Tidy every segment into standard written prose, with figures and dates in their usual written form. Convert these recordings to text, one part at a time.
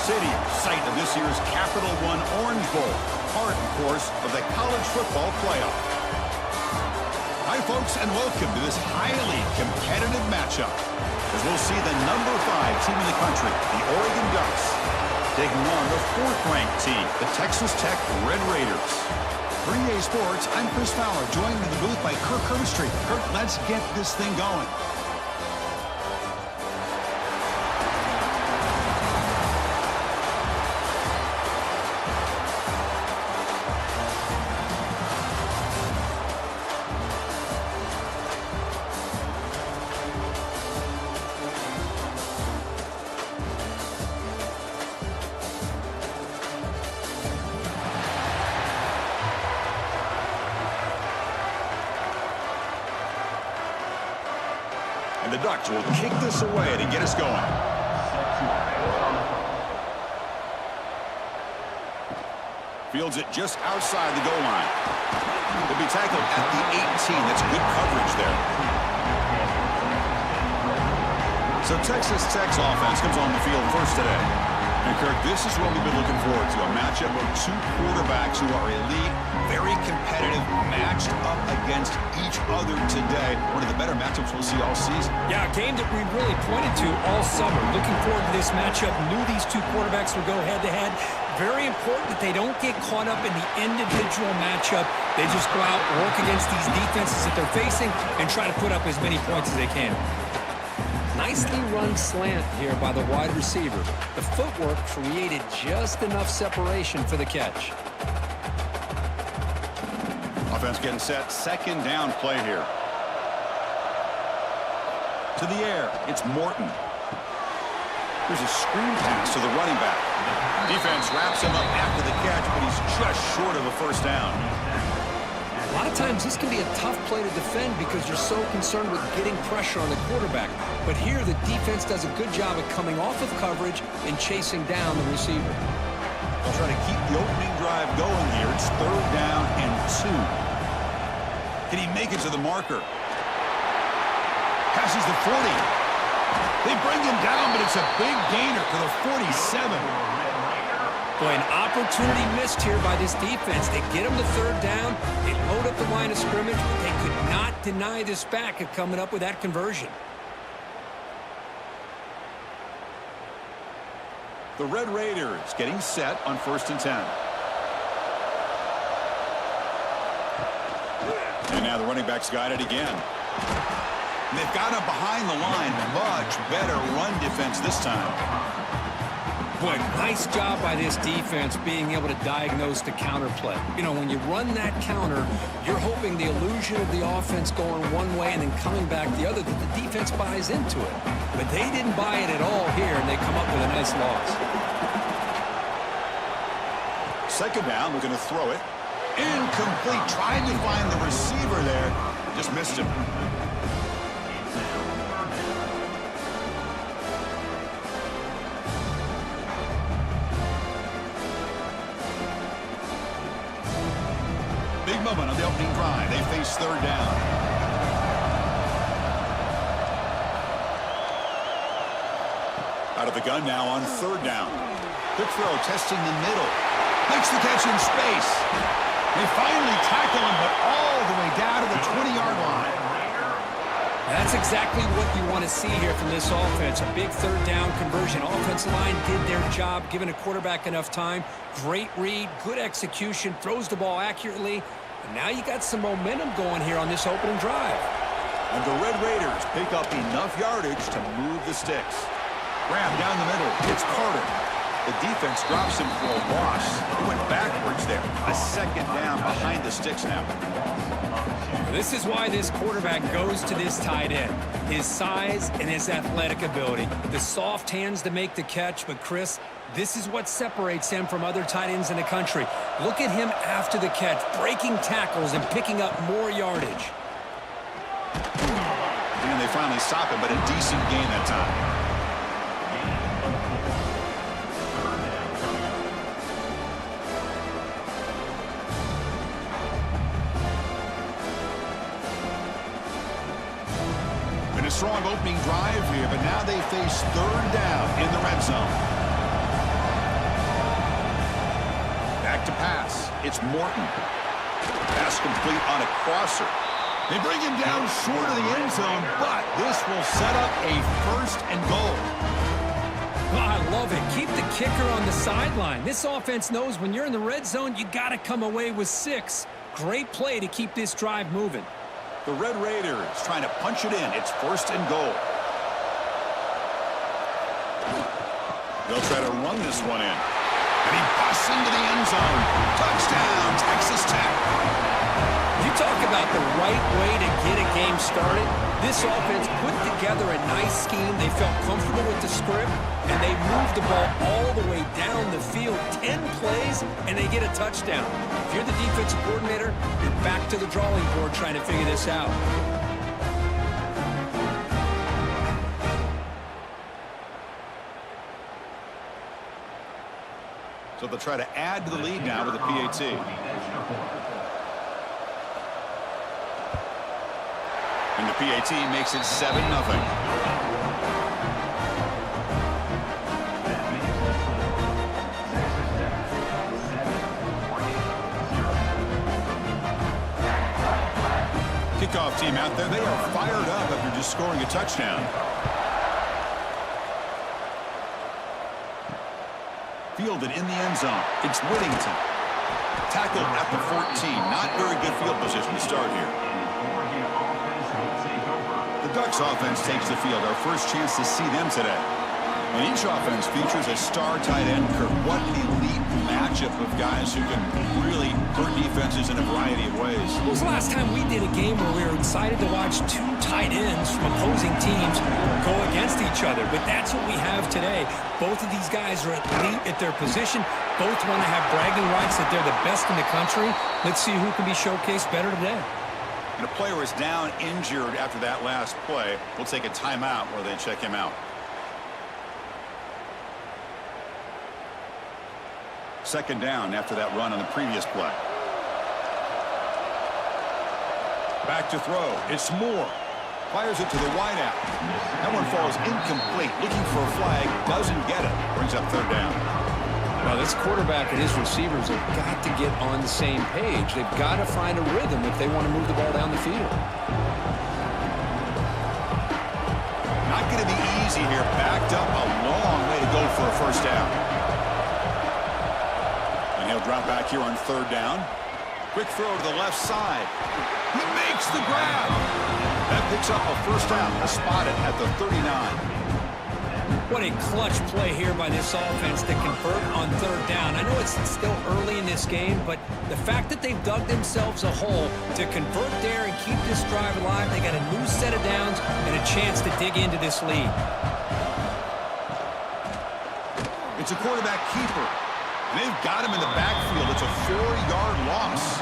City, site of this year's Capital One Orange Bowl, part, of course, of the college football playoff. Hi, folks, and welcome to this highly competitive matchup, as we'll see the number 5 team in the country, the Oregon Ducks, taking on the 4th-ranked team, the Texas Tech Red Raiders. For EA Sports, I'm Chris Fowler, joined in the booth by Kirk Herbstreit. Kirk, let's get this thing going. And the Ducks will kick this away to get us going. Fields it just outside the goal line. He'll be tackled at the 18. That's good coverage there. So Texas Tech's offense comes on the field first today. And Kirk, this is what we've been looking forward to, a matchup of 2 quarterbacks who are elite, very competitive, matched up against each other today. One of the better matchups we'll see all season. Yeah, a game that we really pointed to all summer. Looking forward to this matchup. Knew these 2 quarterbacks would go head-to-head. Very important that they don't get caught up in the individual matchup. They just go out, work against these defenses that they're facing, and try to put up as many points as they can. Nicely run slant here by the wide receiver. The footwork created just enough separation for the catch. Offense getting set. 2nd down play here. To the air. It's Morton. Here's a screen pass to the running back. Defense wraps him up after the catch, but he's just short of a 1st down. A lot of times this can be a tough play to defend because you're so concerned with getting pressure on the quarterback. But here the defense does a good job of coming off of coverage and chasing down the receiver. They'll try to keep the opening drive going here. It's 3rd down and 2. Can he make it to the marker? Passes the 40. They bring him down, but it's a big gainer to the 47. Boy, an opportunity missed here by this defense. They get him to 3rd down. They load up the line of scrimmage, but they could not deny this back of coming up with that conversion. The Red Raiders getting set on 1st and 10. And now the running back's got it again. And they've got him behind the line. Much better run defense this time. Boy, nice job by this defense being able to diagnose the counter play. You know, when you run that counter, you're hoping the illusion of the offense going one way and then coming back the other, that the defense buys into it. But they didn't buy it at all here, and they come up with a nice loss. 2nd down, we're going to throw it. Incomplete. Trying to find the receiver there. Just missed him. Big moment on the opening drive. They face 3rd down. Out of the gun now on 3rd down. Quick throw, testing the middle. Makes the catch in space. They finally tackle him, but all the way down to the 20-yard line. That's exactly what you want to see here from this offense. A big 3rd down conversion. Offensive line did their job, giving a quarterback enough time. Great read, good execution, throws the ball accurately. And now you got some momentum going here on this opening drive. And the Red Raiders pick up enough yardage to move the sticks. Grab down the middle. It's Carter. The defense drops him for a loss. He went backwards there. A 2nd down behind the sticks now. This is why this quarterback goes to this tight end. His size and his athletic ability. The soft hands to make the catch, but Chris, this is what separates him from other tight ends in the country. Look at him after the catch, breaking tackles and picking up more yardage. And they finally stop him, but a decent gain that time. A strong opening drive here, but now they face 3rd down in the red zone. It's Morton. Pass complete on a crosser. They bring him down short of the end zone, but this will set up a 1st and goal. Oh, I love it. Keep the kicker on the sideline. This offense knows when you're in the red zone, you got to come away with 6. Great play to keep this drive moving. The Red Raiders trying to punch it in. It's 1st and goal. They'll try to run this one in. And he busts into the end zone. Touchdown, Texas Tech. You talk about the right way to get a game started. This offense put together a nice scheme. They felt comfortable with the script, and they moved the ball all the way down the field. 10 plays, and they get a touchdown. If you're the defensive coordinator, you're back to the drawing board trying to figure this out. So they'll try to add to the lead now with a PAT. And the PAT makes it 7-0. Kickoff team out there. They are fired up after just scoring a touchdown. Fielded in the end zone. It's Whittington. Tackled at the 14. Not very good field position to start here. The Ducks offense takes the field. Our first chance to see them today. And each offense features a star tight end. Kirk, what an elite matchup of guys who can really hurt defenses in a variety of ways. When was the last time we did a game where we were excited to watch 2 tight ends from opposing teams go against each other? But that's what we have today. Both of these guys are elite at their position. Both want to have bragging rights that they're the best in the country. Let's see who can be showcased better today. And a player is down injured after that last play. We'll take a timeout where they check him out. Second down after that run on the previous play. Back to throw. It's Moore. Fires it to the wideout. That one falls incomplete. Looking for a flag. Doesn't get it. Brings up 3rd down. Now, this quarterback and his receivers have got to get on the same page. They've got to find a rhythm if they want to move the ball down the field. Not going to be easy here. Backed up a long way to go for a 1st down. And he'll drop back here on 3rd down. Quick throw to the left side. He makes the grab. That picks up a 1st down. Spotted at the 39. What a clutch play here by this offense to convert on 3rd down. I know it's still early in this game, but the fact that they've dug themselves a hole to convert there and keep this drive alive, they got a new set of downs and a chance to dig into this lead. It's a quarterback keeper. They've got him in the backfield. It's a 4-yard loss.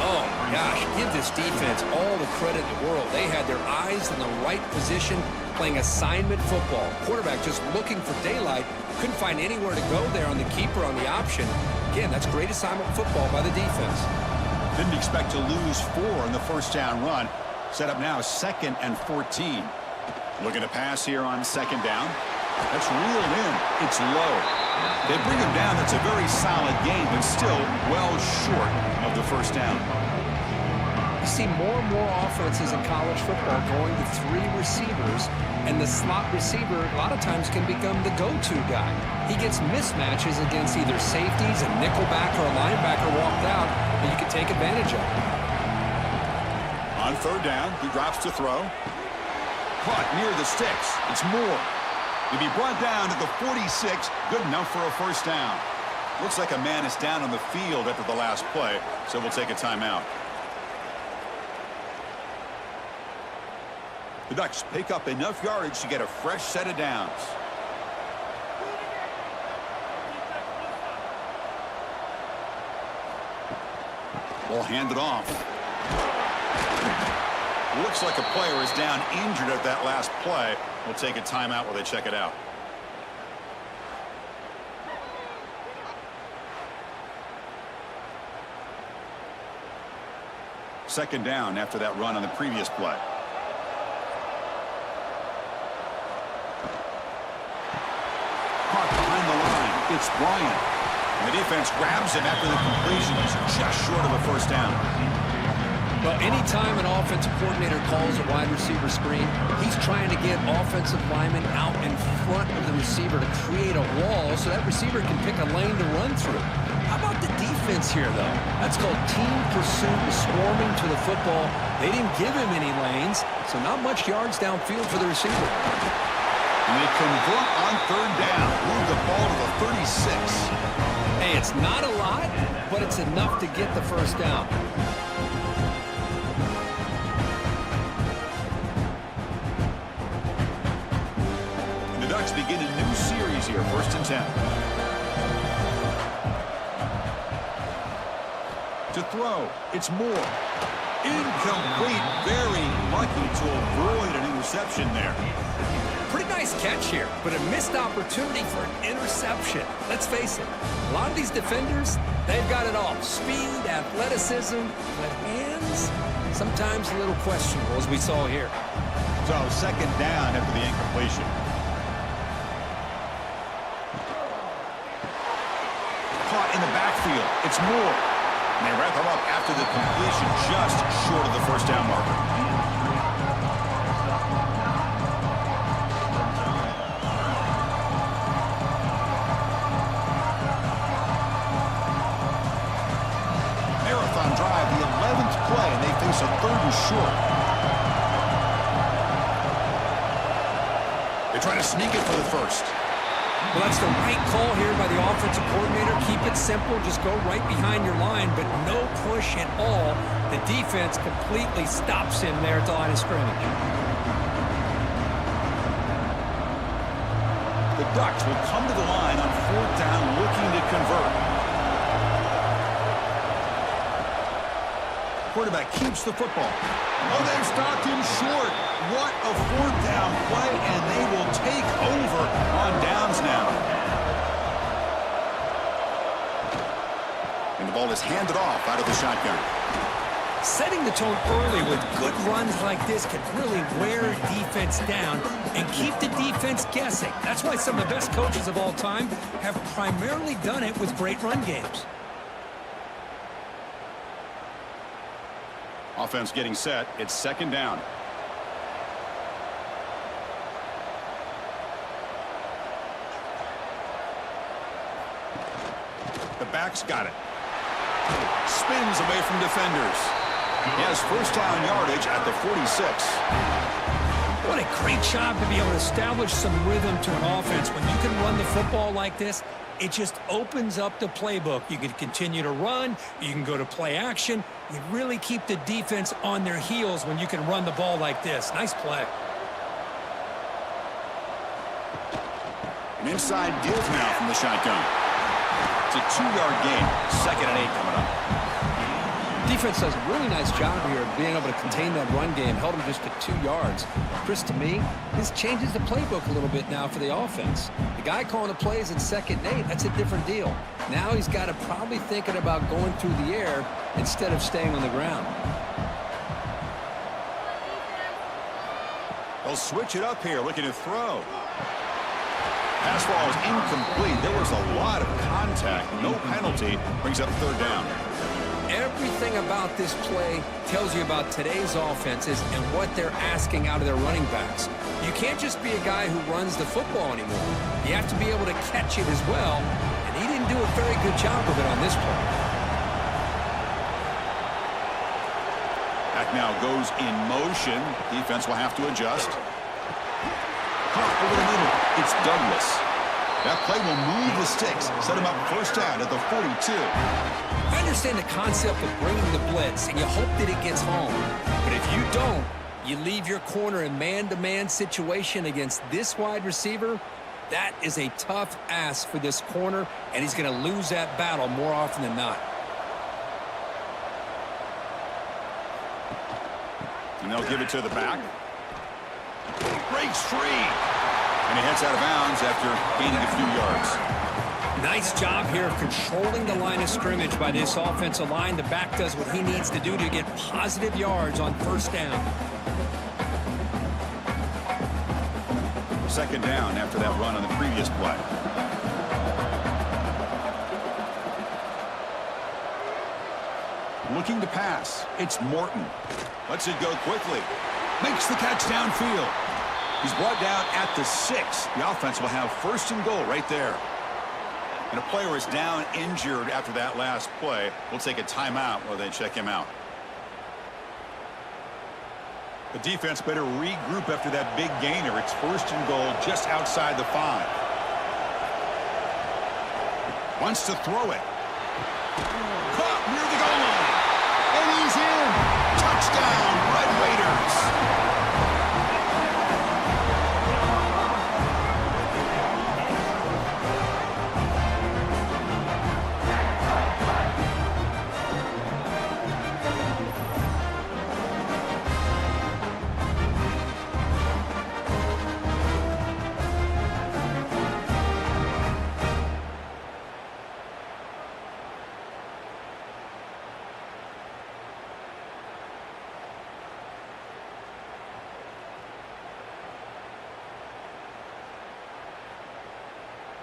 Oh, gosh, give this defense all the credit in the world. They had their eyes in the right position, playing assignment football. Quarterback just looking for daylight. Couldn't find anywhere to go there on the keeper on the option. Again, that's great assignment football by the defense. Didn't expect to lose 4 in the 1st down run. Set up now 2nd and 14. Looking to pass here on 2nd down. That's reeled in. It's low. They bring him down. That's a very solid game, but still well short of the 1st down. You see more and more offenses in college football going to 3 receivers, and the slot receiver a lot of times can become the go-to guy. He gets mismatches against either safeties, a nickelback, or a linebacker walked out, and you can take advantage of it. On 3rd down, he drops to throw. Caught near the sticks. It's Moore. He'll be brought down to the 46. Good enough for a 1st down. Looks like a man is down on the field after the last play, so we'll take a timeout. The Ducks pick up enough yardage to get a fresh set of downs. Ball handed off. Looks like a player is down injured at that last play. We'll take a timeout while they check it out. Second down after that run on the previous play. Caught behind the line. It's Bryant. The defense grabs him after the completion. He's just short of a first down. Well, anytime an offensive coordinator calls a wide receiver screen, he's trying to get offensive linemen out in front of the receiver to create a wall so that receiver can pick a lane to run through. How about the defense here, though? That's called team pursuit, swarming to the football. They didn't give him any lanes, so not much yards downfield for the receiver. And they convert on third down. Move the ball to the 36. Hey, it's not a lot, but it's enough to get the first down. The Ducks begin a new series here, 1st and 10. To throw, it's Moore. Incomplete, very lucky to avoid an interception there. Pretty nice catch here, but a missed opportunity for an interception. Let's face it, a lot of these defenders, they've got it all. Speed, athleticism, but hands, sometimes a little questionable, as we saw here. So, 2nd down after the incompletion. Caught in the backfield, it's Moore. And they wrap him up after the completion, just short of the first down marker. Marathon drive, the 11th play, and they face a 3rd and short. They try to sneak it for the first. Well, that's the right call here by the offensive coordinator. Keep it simple. Just go right behind your line, but no push at all. The defense completely stops him there at the line of scrimmage. The Ducks will come to the line on 4th down, looking to convert. Quarterback keeps the football. Oh, they've stopped him short. What a 4th down play, and they will take over on downs now. And the ball is handed off out of the shotgun. Setting the tone early with good runs like this can really wear defense down and keep the defense guessing. That's why some of the best coaches of all time have primarily done it with great run games. Offense getting set. It's 2nd down. The back's got it. Spins away from defenders. He has first down yardage at the 46. What a great job to be able to establish some rhythm to an offense. When you can run the football like this, it just opens up the playbook. You can continue to run. You can go to play action. You really keep the defense on their heels when you can run the ball like this. Nice play. An inside give now from the shotgun. It's a 2-yard gain. 2nd and 8 coming up. Defense does a really nice job here of being able to contain that run game. Held him just at 2 yards. Chris, to me, this changes the playbook a little bit now for the offense. The guy calling the plays in 2nd and 8, that's a different deal. Now he's got to probably thinking about going through the air instead of staying on the ground. They'll switch it up here, looking to throw. Pass ball is incomplete. There was a lot of contact. No penalty. Brings up 3rd down. Everything about this play tells you about today's offenses and what they're asking out of their running backs. You can't just be a guy who runs the football anymore. You have to be able to catch it as well, and he didn't do a very good job of it on this play. Back now goes in motion. Defense will have to adjust. Caught over the middle. It's Douglas. That play will move the sticks. Set him up first down at the 42. I understand the concept of bringing the blitz, and you hope that it gets home. But if you don't, you leave your corner in man-to-man situation against this wide receiver. That is a tough ask for this corner, and he's going to lose that battle more often than not. And they'll give it to the back. Breaks free. And he heads out of bounds after gaining a few yards. Nice job here of controlling the line of scrimmage by this offensive line. The back does what he needs to do to get positive yards on first down. 2nd down after that run on the previous play. looking to pass. It's Morton. Lets it go quickly. Makes the catch downfield. He's brought down at the 6. The offense will have first and goal right there. And a player is down injured after that last play. We'll take a timeout while they check him out. The defense better regroup after that big gainer. It's first and goal just outside the 5. Wants to throw it. Caught near the goal line. And he's in. Touchdown, Red Raiders.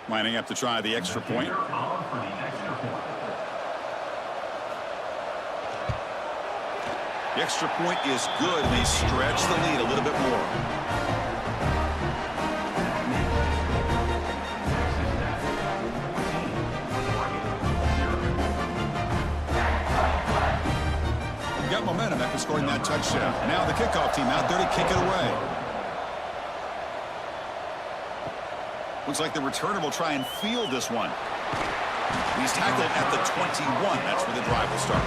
Lining up to try the extra point. The extra point is good, and they stretch the lead a little bit more. Got momentum after scoring that touchdown. Now the kickoff team out there to kick it away. Looks like the returner will try and field this one. He's tackled at the 21. That's where the drive will start.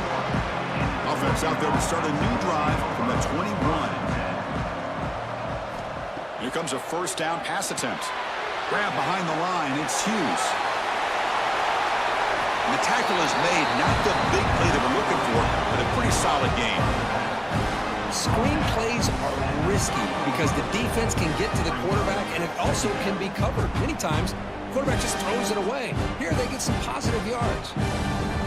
Offense out there to start a new drive from the 21. Here comes a first down pass attempt. Grab behind the line. It's Hughes. And the tackle is made. Not the big play that we're looking for, but a pretty solid game. Screen plays are risky because the defense can get to the quarterback, and it also can be covered. Many times, the quarterback just throws it away. Here, they get some positive yards.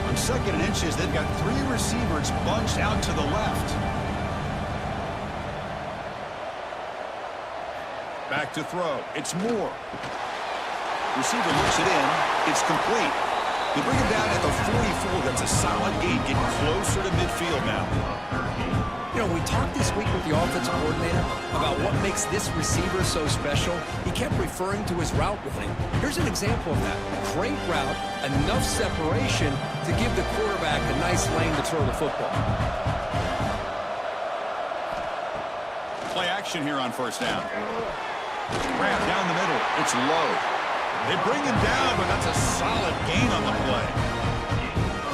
On 2nd and inches, they've got 3 receivers bunched out to the left. Back to throw. It's Moore. Receiver looks it in. It's complete. They bring him down at the 44. That's a solid gain, getting closer to midfield now. You know, we talked this week with the offensive coordinator about what makes this receiver so special. He kept referring to his route running. Here's an example of that. Great route, enough separation to give the quarterback a nice lane to throw the football. Play action here on first down. Grab down the middle. It's low. They bring him down, but that's a solid gain on the play.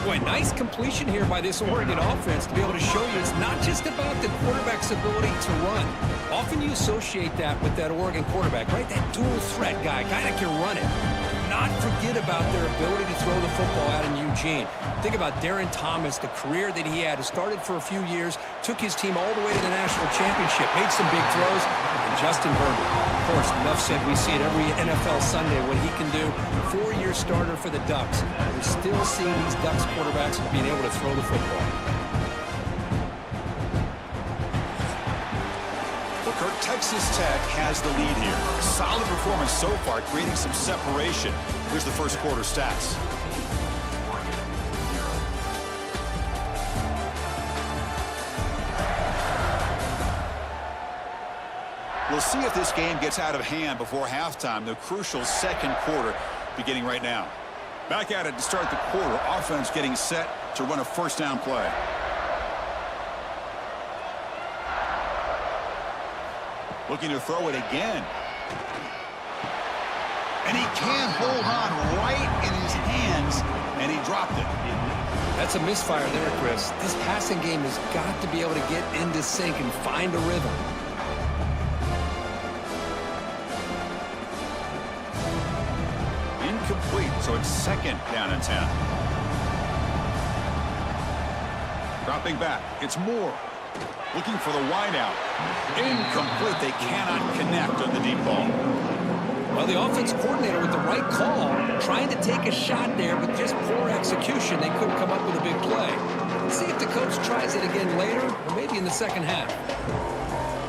Boy, nice completion here by this Oregon offense to be able to show you it's not just about the quarterback's ability to run. Often you associate that with that Oregon quarterback, right? That dual threat guy that can run it. Do not forget about their ability to throw the football out in Eugene. Think about Darren Thomas, the career that he had. He started for a few years, took his team all the way to the national championship, made some big throws, and Justin Herbert. Of course, enough said, we see it every NFL Sunday what he can do. 4-year starter for the Ducks. We're still seeing these Ducks quarterbacks being able to throw the football. Well, Kirk, Texas Tech has the lead here. Solid performance so far, creating some separation. Here's the first quarter stats. We'll see if this game gets out of hand before halftime. The crucial second quarter beginning right now. Back at it to start the quarter. Offense getting set to run a first down play. Looking to throw it again. And he can hold on right in his hands, and he dropped it. That's a misfire there, Chris. This passing game has got to be able to get into sync and find a rhythm. Incomplete, so it's second down and 10. Dropping back, it's Moore. Looking for the wideout. Incomplete, they cannot connect on the deep ball. Well, the offense coordinator with the right call, trying to take a shot there, but just poor execution. They couldn't come up with a big play. Let's see if the coach tries it again later, or maybe in the second half.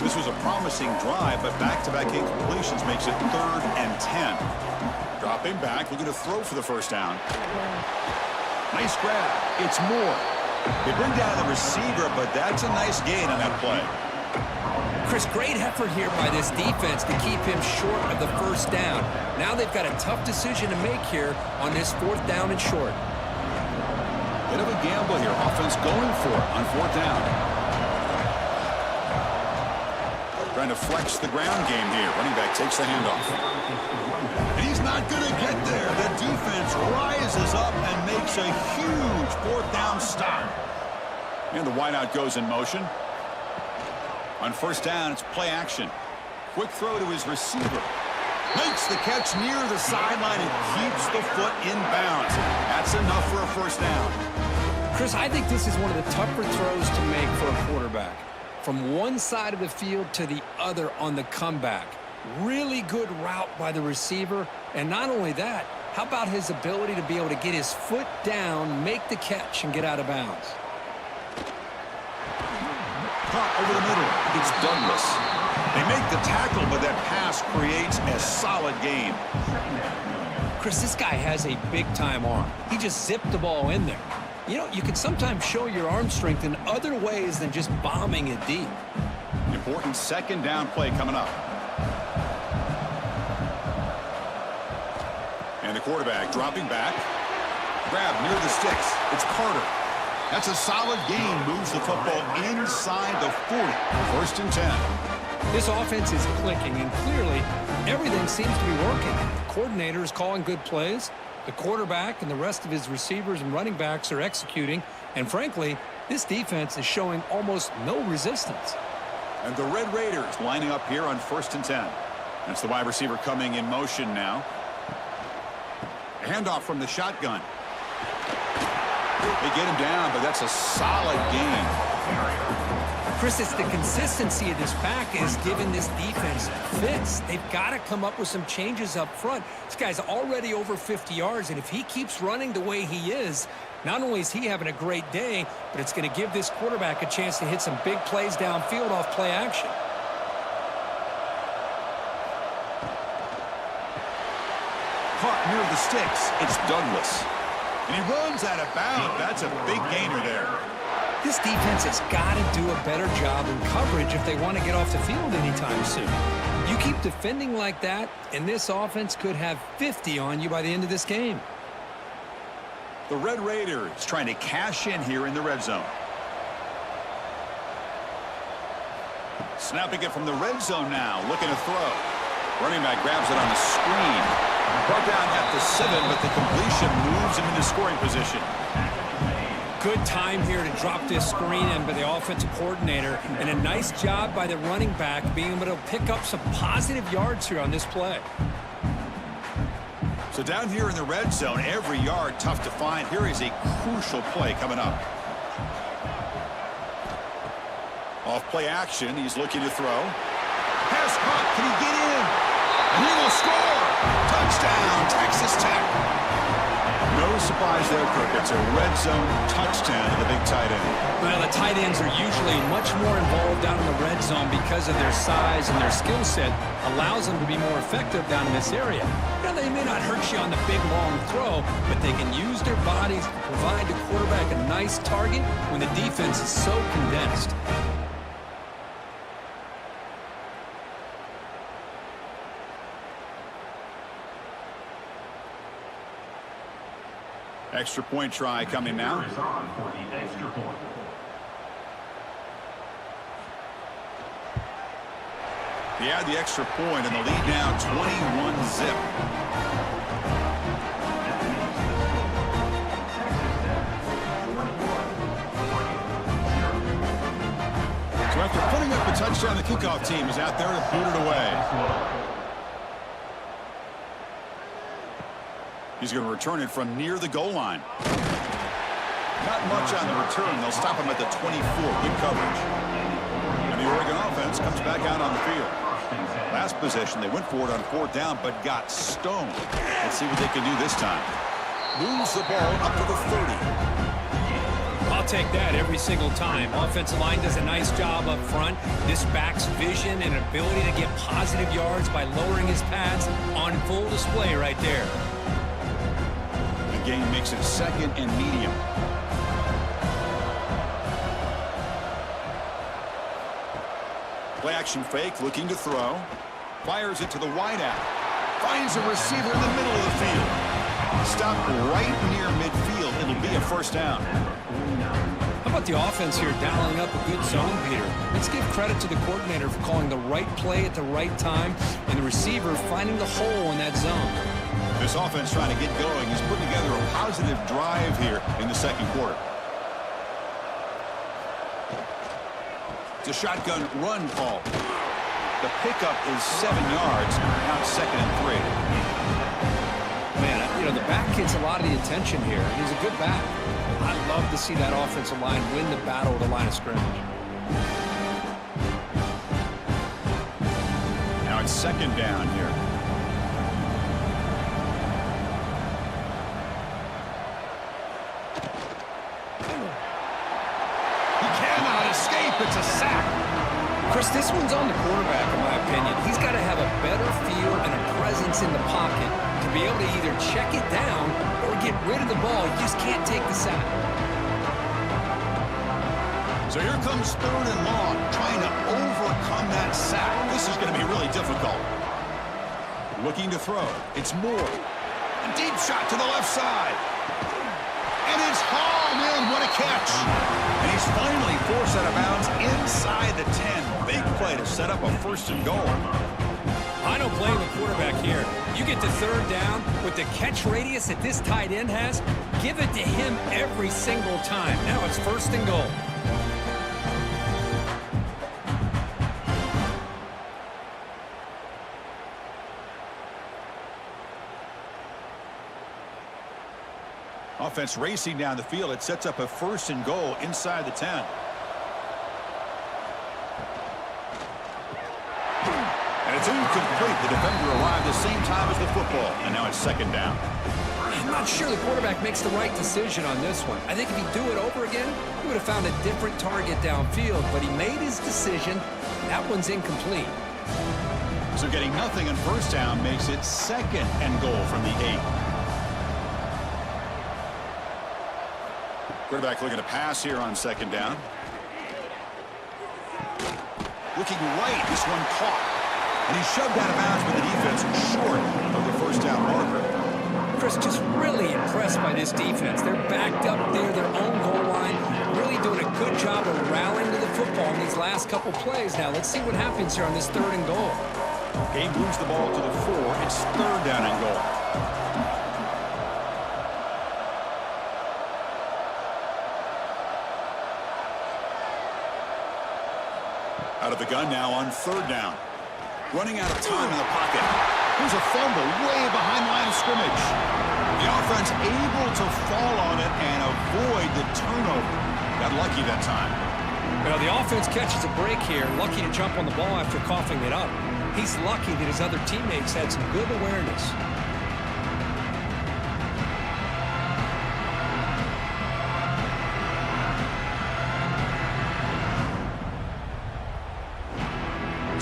This was a promising drive, but back-to-back incompletions makes it 3rd and 10. Dropping back, looking to throw for the first down. Nice grab. It's Moore. They bring down the receiver, but that's a nice gain on that play. Chris, great effort here by this defense to keep him short of the first down. Now they've got a tough decision to make here on this 4th down and short. Bit of a gamble here. Offense going for it on 4th down. Trying to flex the ground game here. Running back takes the handoff. And he's not going to get there. The defense rises up and makes a huge 4th down stop. And the wideout goes in motion. On 1st down, it's play action. Quick throw to his receiver. Makes the catch near the sideline and keeps the foot in bounds. That's enough for a 1st down. Chris, I think this is one of the tougher throws to make for a quarterback. From one side of the field to the other on the comeback. Really good route by the receiver. And not only that, how about his ability to be able to get his foot down, make the catch, and get out of bounds? Caught over the middle. It's Douglas. They make the tackle, but that pass creates a solid gain. Chris, this guy has a big-time arm. He just zipped the ball in there. You know, you can sometimes show your arm strength in other ways than just bombing it deep. Important 2nd down play coming up. And the quarterback dropping back. Grab near the sticks. It's Carter. That's a solid gain. Moves the football inside the 40. 1st and 10. This offense is clicking, and clearly everything seems to be working. The coordinator is calling good plays. The quarterback and the rest of his receivers and running backs are executing. And frankly, this defense is showing almost no resistance. And the Red Raiders lining up here on 1st and 10. That's the wide receiver coming in motion now. A handoff from the shotgun. They get him down, but that's a solid gain. Chris, it's the consistency of this back is giving this defense fits. They've got to come up with some changes up front. This guy's already over 50 yards, and if he keeps running the way he is, not only is he having a great day, but it's going to give this quarterback a chance to hit some big plays downfield off play action. Caught near the sticks. It's Douglas. And he runs out of bounds. That's a big gainer there. This defense has got to do a better job in coverage if they want to get off the field anytime soon. You keep defending like that, and this offense could have 50 on you by the end of this game. The Red Raiders trying to cash in here in the red zone. Snapping it from the red zone now, looking to throw. Running back grabs it on the screen. Brought down at the 7, but the completion moves him into scoring position. Good time here to drop this screen in by the offensive coordinator, and a nice job by the running back being able to pick up some positive yards here on this play. So down here in the red zone, every yard tough to find. Here is a crucial play coming up. Off play action, he's looking to throw. Pass caught, can he get in? And he will score! Touchdown, Texas Tech! No surprise there, Kirk. It's a red zone touchdown to the big tight end. Well, the tight ends are usually much more involved down in the red zone because of their size, and their skill set allows them to be more effective down in this area. Now, they may not hurt you on the big, long throw, but they can use their bodies to provide the quarterback a nice target when the defense is so condensed. Extra point try coming now. He had the extra point and the lead now 21-zip. So after putting up a touchdown, the kickoff team is out there to boot it away. He's going to return it from near the goal line. Not much on the return. They'll stop him at the 24. Good coverage. And the Oregon offense comes back out on the field. Last possession, they went for it on 4th down, but got stoned. Let's see what they can do this time. Moves the ball up to the 30. I'll take that every single time. Offensive line does a nice job up front. This back's vision and ability to get positive yards by lowering his pads on full display right there. Gain makes it 2nd and medium. Play action fake, looking to throw. Fires it to the wideout. Finds a receiver in the middle of the field. Stopped right near midfield. It'll be a first down. How about the offense here dialing up a good zone, Peter? Let's give credit to the coordinator for calling the right play at the right time and the receiver finding the hole in that zone. This offense trying to get going. He's putting together a positive drive here in the second quarter. It's a shotgun run call. The pickup is 7 yards. Now it's 2nd and 3. Man, you know, the back gets a lot of the attention here. He's a good back. I'd love to see that offensive line win the battle at the line of scrimmage. Now it's 2nd down here. He cannot escape. It's a sack. Chris, this one's on the quarterback, in my opinion. He's got to have a better feel and a presence in the pocket to be able to either check it down or get rid of the ball. He just can't take the sack. So here comes 3rd and long, trying to overcome that sack. This is going to be really difficult. Looking to throw. It's Moore. A deep shot to the left side. And it's hauled in. What a catch. And he's finally forced out of bounds inside the 10. Big play to set up a 1st and goal. I don't blame the quarterback here. You get to 3rd down with the catch radius that this tight end has, give it to him every single time. Now it's 1st and goal. Offense racing down the field. It sets up a 1st and goal inside the 10. And it's incomplete. The defender arrived the same time as the football. And now it's 2nd down. I'm not sure the quarterback makes the right decision on this one. I think if he'd do it over again, he would have found a different target downfield. But he made his decision. That one's incomplete. So getting nothing on 1st down makes it 2nd and goal from the 8. Quarterback looking to pass here on 2nd down. Looking right, this one caught. And he shoved out of bounds with the defense short of the 1st down marker. Chris, just really impressed by this defense. They're backed up near their own goal line, really doing a good job of rallying to the football in these last couple plays. Now, let's see what happens here on this 3rd and goal. Gabe moves the ball to the 4. It's 3rd down and goal. Out of the gun now on 3rd down. Running out of time in the pocket. Here's a fumble way behind the line of scrimmage. The offense able to fall on it and avoid the turnover. Got lucky that time. Well, the offense catches a break here. Lucky to jump on the ball after coughing it up. He's lucky that his other teammates had some good awareness.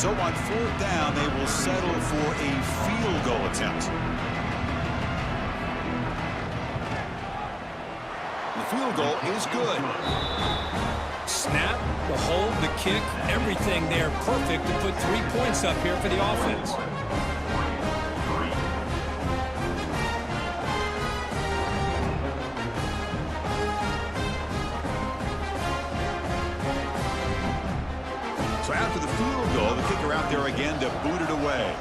So on 4th down, they will settle for a field goal attempt. The field goal is good. Snap, the hold, the kick, everything there perfect to put 3 points up here for the offense. So after the field goal, the kicker out there again to boot it away.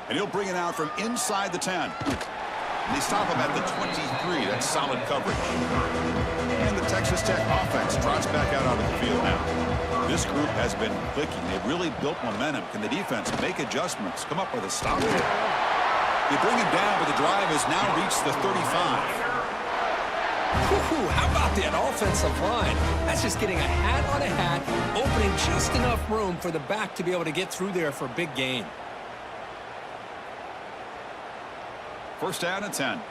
And he'll bring it out from inside the 10. And they stop him at the 23. That's solid coverage. And the Texas Tech offense trots back out onto the field now. This group has been clicking. They've really built momentum. Can the defense make adjustments, come up with a stop here? They bring him down, but the drive has now reached the 35. How about that offensive line? That's just getting a hat on a hat, opening just enough room for the back to be able to get through there for a big gain. 1st down and 10.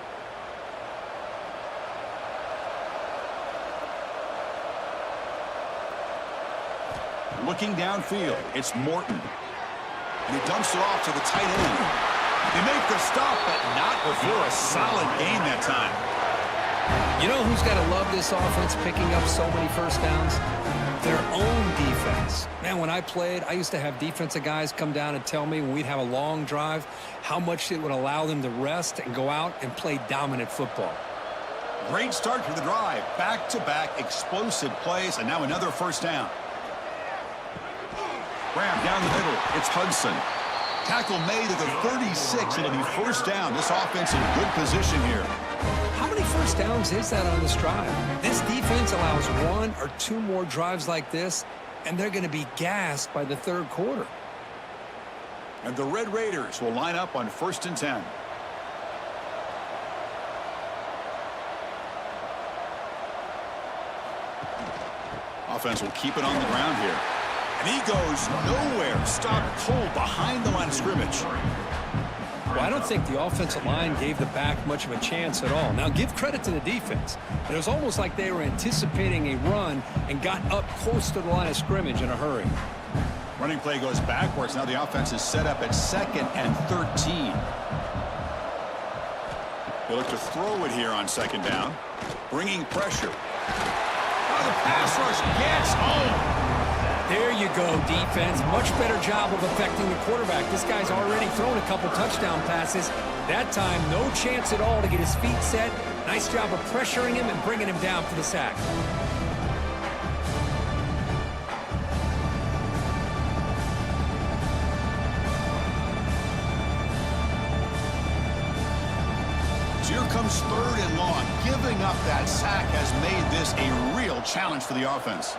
Looking downfield, it's Morton. And he dumps it off to the tight end. They make the stop, but not before a solid gain that time. You know who's got to love this offense picking up so many first downs? Their own defense. Man, when I played, I used to have defensive guys come down and tell me when we'd have a long drive how much it would allow them to rest and go out and play dominant football. Great start to the drive. Back-to-back explosive plays, and now another first down. Grab down the middle. It's Hudson. Tackle made at the 36. It'll be first down. This offense in good position here. How many first downs is that on this drive? This defense allows 1 or 2 more drives like this, and they're going to be gassed by the third quarter. And the Red Raiders will line up on 1st and 10. Offense will keep it on the ground here. And he goes nowhere. Stopped cold behind the line of scrimmage. Well, I don't think the offensive line gave the back much of a chance at all. Now, give credit to the defense. It was almost like they were anticipating a run and got up close to the line of scrimmage in a hurry. Running play goes backwards. Now the offense is set up at 2nd and 13. They look to throw it here on 2nd down. Bringing pressure. Oh, the pass rush gets home. There you go, defense. Much better job of affecting the quarterback. This guy's already thrown a couple touchdown passes. That time, no chance at all to get his feet set. Nice job of pressuring him and bringing him down for the sack. So here comes 3rd and long. Giving up that sack has made this a real challenge for the offense.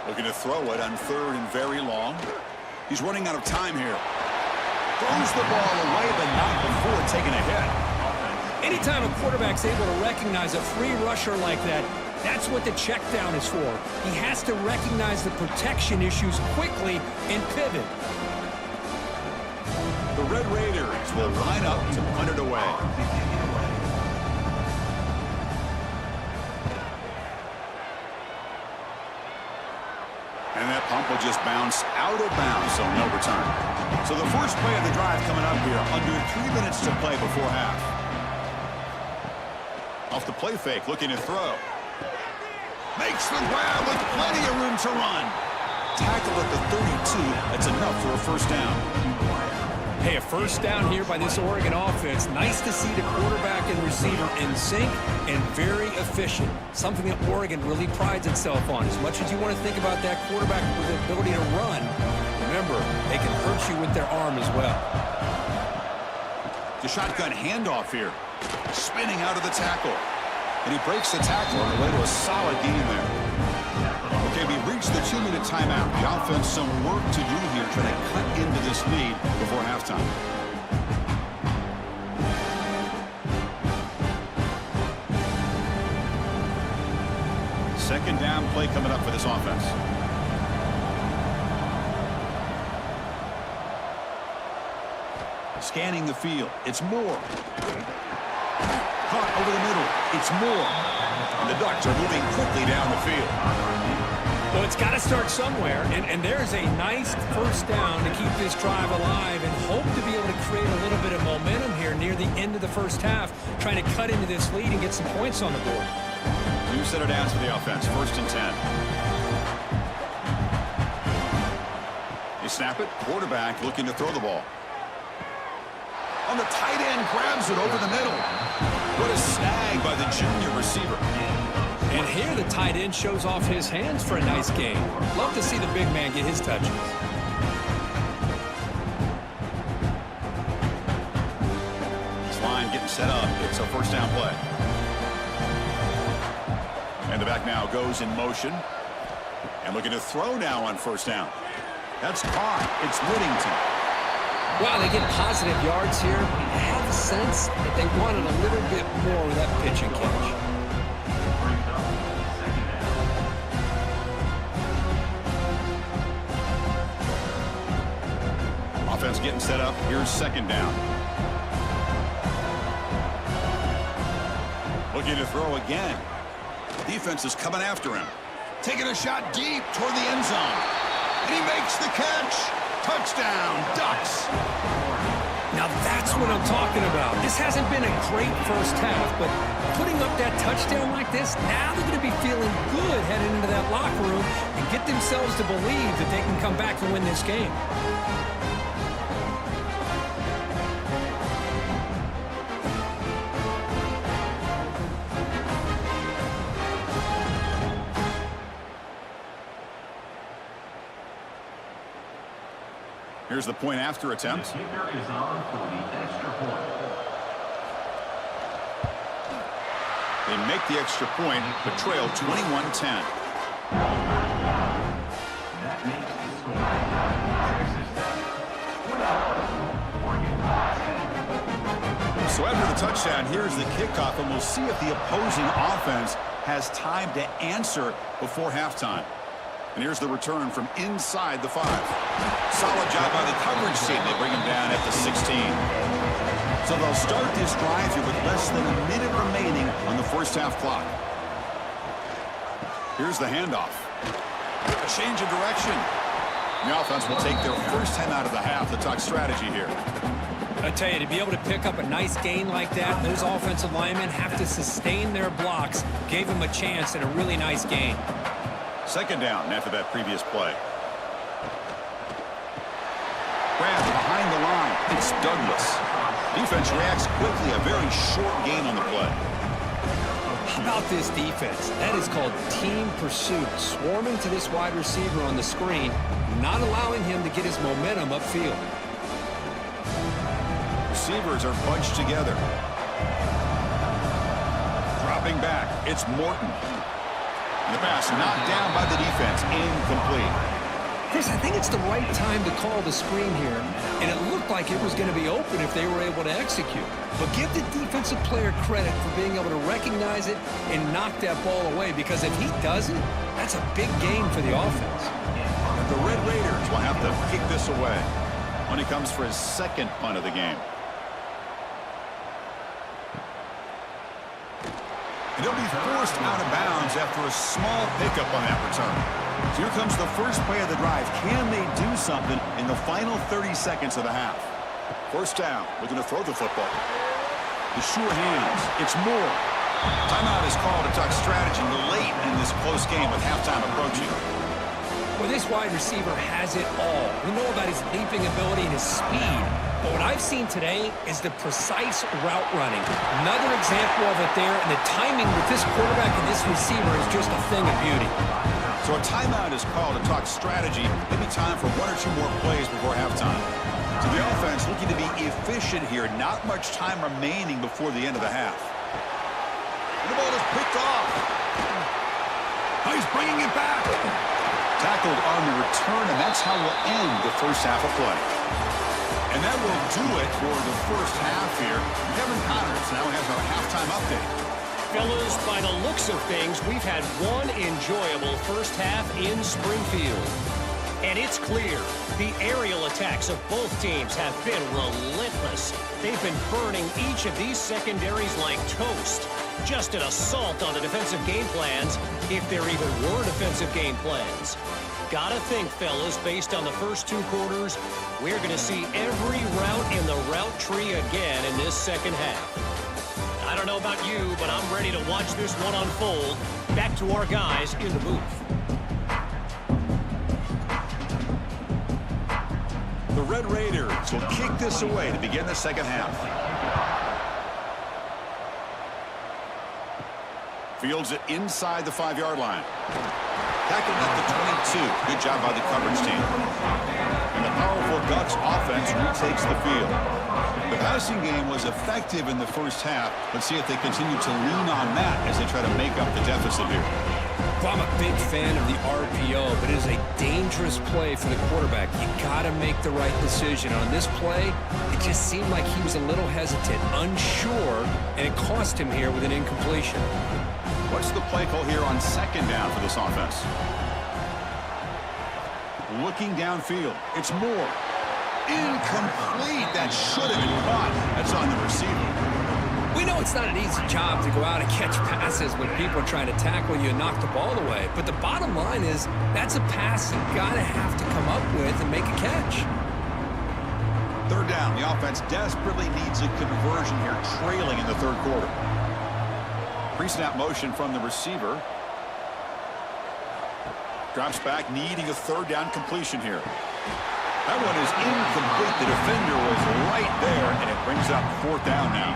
Looking to throw it on 3rd and very long. He's running out of time here. Throws the ball away, but not before taking a hit. Anytime a quarterback's able to recognize a free rusher like that, that's what the check down is for. He has to recognize the protection issues quickly and pivot. The Red Raiders will line up to punt it away. And that pump will just bounce out of bounds, so no return. So the first play of the drive coming up here, under 3 minutes to play before half. Off the play fake, looking to throw. Makes the grab with plenty of room to run. Tackle at the 32, that's enough for a first down. Hey, a first down here by this Oregon offense. Nice to see the quarterback and receiver in sync and very efficient. Something that Oregon really prides itself on. As much as you want to think about that quarterback with the ability to run, remember, they can hurt you with their arm as well. The shotgun handoff here. Spinning out of the tackle. And he breaks the tackle on the way to a solid gain there. Okay, we've reached the 2-minute timeout. The offense some work to do here, trying to cut into this lead before halftime. Second down play coming up for this offense. Scanning the field. It's Moore. Caught over the middle. It's Moore. And the Ducks are moving quickly down the field. Well, it's got to start somewhere, and there's a nice first down to keep this drive alive and hope to be able to create a little bit of momentum here near the end of the first half, trying to cut into this lead and get some points on the board. New set of downs for the offense, 1st and 10. They snap it, quarterback looking to throw the ball. On the tight end, grabs it over the middle. What a snag by the junior receiver. And here the tight end shows off his hands for a nice game. Love to see the big man get his touches. This line getting set up. It's a first down play. And the back now goes in motion. And looking to throw now on first down. That's caught. It's Whittington. Wow, they get positive yards here. I have the sense that they wanted a little bit more of that pitch and catch. Offense getting set up. Here's 2nd down. Looking to throw again. Defense is coming after him. Taking a shot deep toward the end zone. And he makes the catch. Touchdown, Ducks. Now that's what I'm talking about. This hasn't been a great first half, but putting up that touchdown like this, now they're going to be feeling good heading into that locker room and get themselves to believe that they can come back and win this game. Here's the point after attempt. The kicker is on for the extra point. They make the extra point, but trail 21-10. That makes the score. So after the touchdown, here's the kickoff, and we'll see if the opposing offense has time to answer before halftime. And here's the return from inside the 5. Solid job by the coverage team. They bring him down at the 16. So they'll start this drive here with less than a minute remaining on the first half clock. Here's the handoff. A change of direction. The offense will take their first time out of the half to talk strategy here. I tell you, to be able to pick up a nice gain like that, those offensive linemen have to sustain their blocks. Gave them a chance and a really nice gain. Second down after that previous play. Grab behind the line. It's Douglas. Defense reacts quickly. A very short gain on the play. How about this defense? That is called team pursuit. Swarming to this wide receiver on the screen, not allowing him to get his momentum upfield. Receivers are bunched together. Dropping back. It's Morton. And the pass knocked down by the defense. Incomplete. Chris, I think it's the right time to call the screen here, and it looked like it was going to be open if they were able to execute. But give the defensive player credit for being able to recognize it and knock that ball away, because if he doesn't, that's a big gain for the offense. And the Red Raiders will have to kick this away when he comes for his second punt of the game. And he'll be forced out of bounds after a small pickup on that return. So here comes the first play of the drive. Can they do something in the final 30 seconds of the half? First down. Looking to throw the football. The sure hands. It's Moore. Timeout is called to talk strategy late in this close game with halftime approaching. Well, this wide receiver has it all. We know about his leaping ability and his speed. But what I've seen today is the precise route running. Another example of it there, and the timing with this quarterback and this receiver is just a thing of beauty. So a timeout is called to talk strategy. Maybe time for one or two more plays before halftime. So the offense looking to be efficient here. Not much time remaining before the end of the half. And the ball is picked off. Oh, he's bringing it back. Tackled on the return, and that's how we'll end the first half of play. And that will do it for the first half here. Kevin Connors now has our halftime update. Fellas, by the looks of things, we've had one enjoyable first half in Springfield. And it's clear, the aerial attacks of both teams have been relentless. They've been burning each of these secondaries like toast. Just an assault on the defensive game plans, if there even were defensive game plans. Gotta think, fellas, based on the first two quarters, we're going to see every route in the route tree again in this second half. I don't know about you, but I'm ready to watch this one unfold. Back to our guys in the booth. The Red Raiders will kick this away to begin the second half. Fields it inside the 5-yard line. Tackled at the 22. Good job by the coverage team. And the powerful Ducks offense retakes the field. The passing game was effective in the first half. Let's see if they continue to lean on that as they try to make up the deficit here. Well, I'm a big fan of the RPO, but it is a dangerous play for the quarterback. You got to make the right decision. On this play, it just seemed like he was a little hesitant, unsure, and it cost him here with an incompletion. What's the play call here on second down for this offense? Looking downfield. It's Moore. Incomplete. That should have been caught. That's on the receiver. We know it's not an easy job to go out and catch passes when people are trying to tackle you and knock the ball away. But the bottom line is that's a pass you got to have to come up with and make a catch. Third down. The offense desperately needs a conversion here, trailing in the third quarter. Pre-snap motion from the receiver. Drops back, needing a third down completion here. That one is incomplete. The defender was right there, and it brings up fourth down now.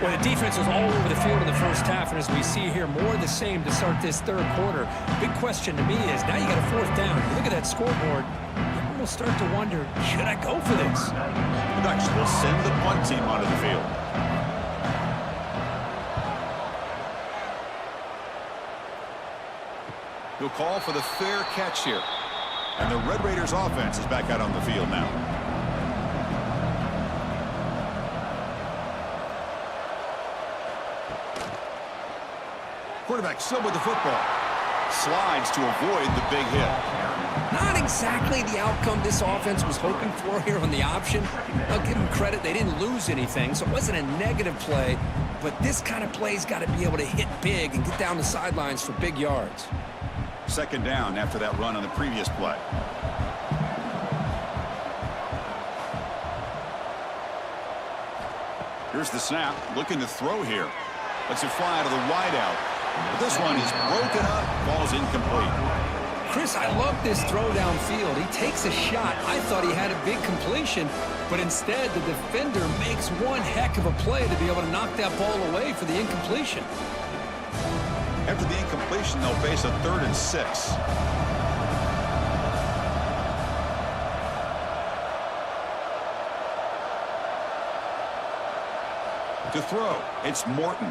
Well, the defense was all over the field in the first half, and as we see here, more of the same to start this third quarter. Big question to me is, now you got a fourth down. You look at that scoreboard, you almost start to wonder, should I go for this? The Ducks will send the punt team onto the field. He'll call for the fair catch here. And the Red Raiders offense is back out on the field now. Quarterback still with the football. Slides to avoid the big hit. Not exactly the outcome this offense was hoping for here on the option. I'll give them credit, they didn't lose anything, so it wasn't a negative play. But this kind of play's got to be able to hit big and get down the sidelines for big yards. Second down after that run on the previous play. Here's the snap, looking to throw here. Lets it fly out of the wideout. But this one is broken up, falls incomplete. Chris, I love this throw downfield. He takes a shot. I thought he had a big completion, but instead the defender makes one heck of a play to be able to knock that ball away for the incompletion. After the incompletion, they'll face a 3rd and 6. To throw, it's Morton.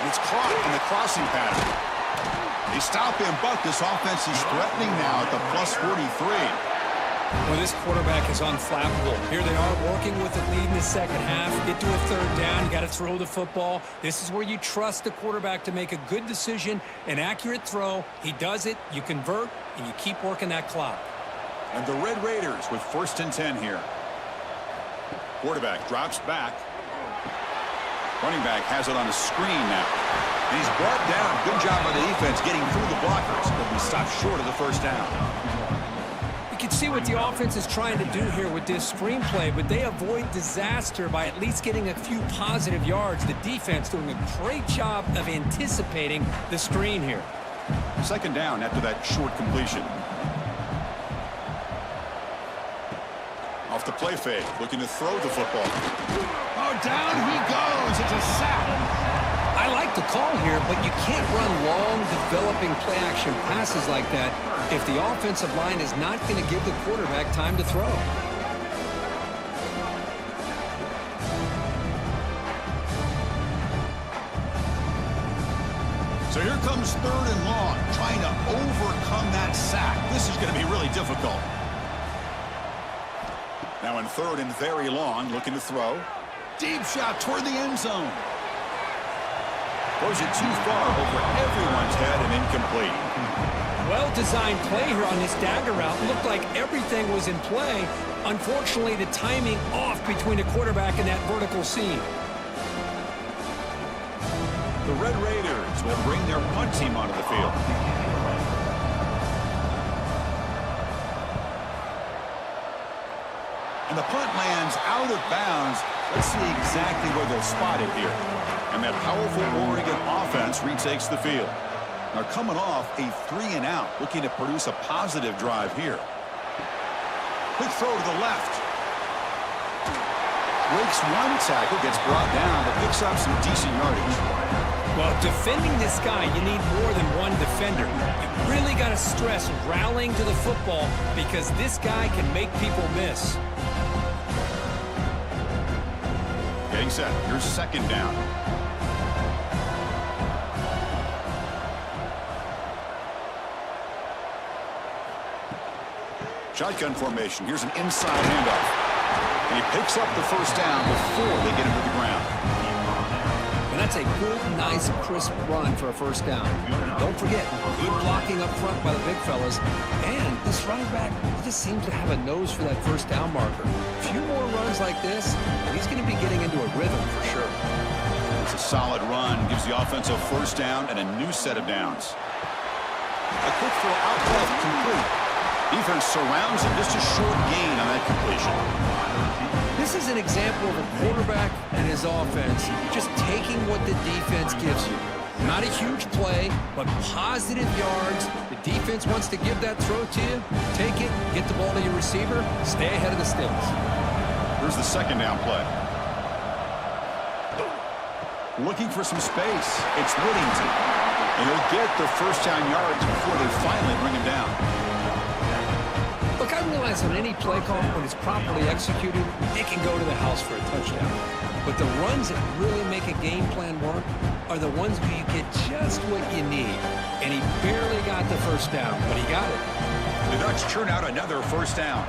And it's caught in the crossing pattern. They stop him, but this offense is threatening now at the plus 43. Well, this quarterback is unflappable. Here they are working with the lead in the second half. Get to a third down, you got to throw the football. This is where you trust the quarterback to make a good decision, an accurate throw. He does it, you convert, and you keep working that clock. And the Red Raiders with 1st and 10 here. Quarterback drops back. Running back has it on a screen now. And he's brought down. Good job by the defense getting through the blockers, but we stopped short of the first down. You can see what the offense is trying to do here with this screenplay, but they avoid disaster by at least getting a few positive yards. The defense doing a great job of anticipating the screen here. Second down after that short completion. Off the play fake, looking to throw the football. Oh, down he goes. It's a sack. I like the call here, but you can't run long, developing play-action passes like that if the offensive line is not going to give the quarterback time to throw. So here comes 3rd and long, trying to overcome that sack. This is going to be really difficult. Now in 3rd and very long, looking to throw. Deep shot toward the end zone. Throws it too far over everyone's head and incomplete. Well-designed play here on this dagger route. Looked like everything was in play. Unfortunately, the timing off between the quarterback and that vertical seam. The Red Raiders will bring their punt team onto the field. And the punt lands out of bounds. Let's see exactly where they'll spot it here. And that powerful Oregon offense retakes the field. They're coming off a 3-and-out, looking to produce a positive drive here. Quick throw to the left. Breaks one tackle, gets brought down, but picks up some decent yardage. Well, defending this guy, you need more than one defender. You really got to stress rallying to the football because this guy can make people miss. Getting set. Here's 2nd down. Shotgun formation. Here's an inside handoff. And he picks up the first down before they get him to the ground. And that's a good, nice, crisp run for a first down. Don't forget, good blocking up front by the big fellas. And this running back just seems to have a nose for that first down marker. A few more runs like this, and he's going to be getting into a rhythm for sure. It's a solid run. Gives the offense a first down and a new set of downs. A quick throw out left complete. Defense surrounds him. Just a short gain on that completion. This is an example of a quarterback and his offense just taking what the defense gives you. Not a huge play, but positive yards. The defense wants to give that throw to you. Take it, get the ball to your receiver, stay ahead of the sticks. Here's the second down play. Looking for some space. It's Whittington. And he'll get the first down yards before they finally bring him down. Look, I realize on any play call, when it's properly executed, it can go to the house for a touchdown. But the runs that really make a game plan work are the ones where you get just what you need. And he barely got the first down, but he got it. The Ducks churn out another first down.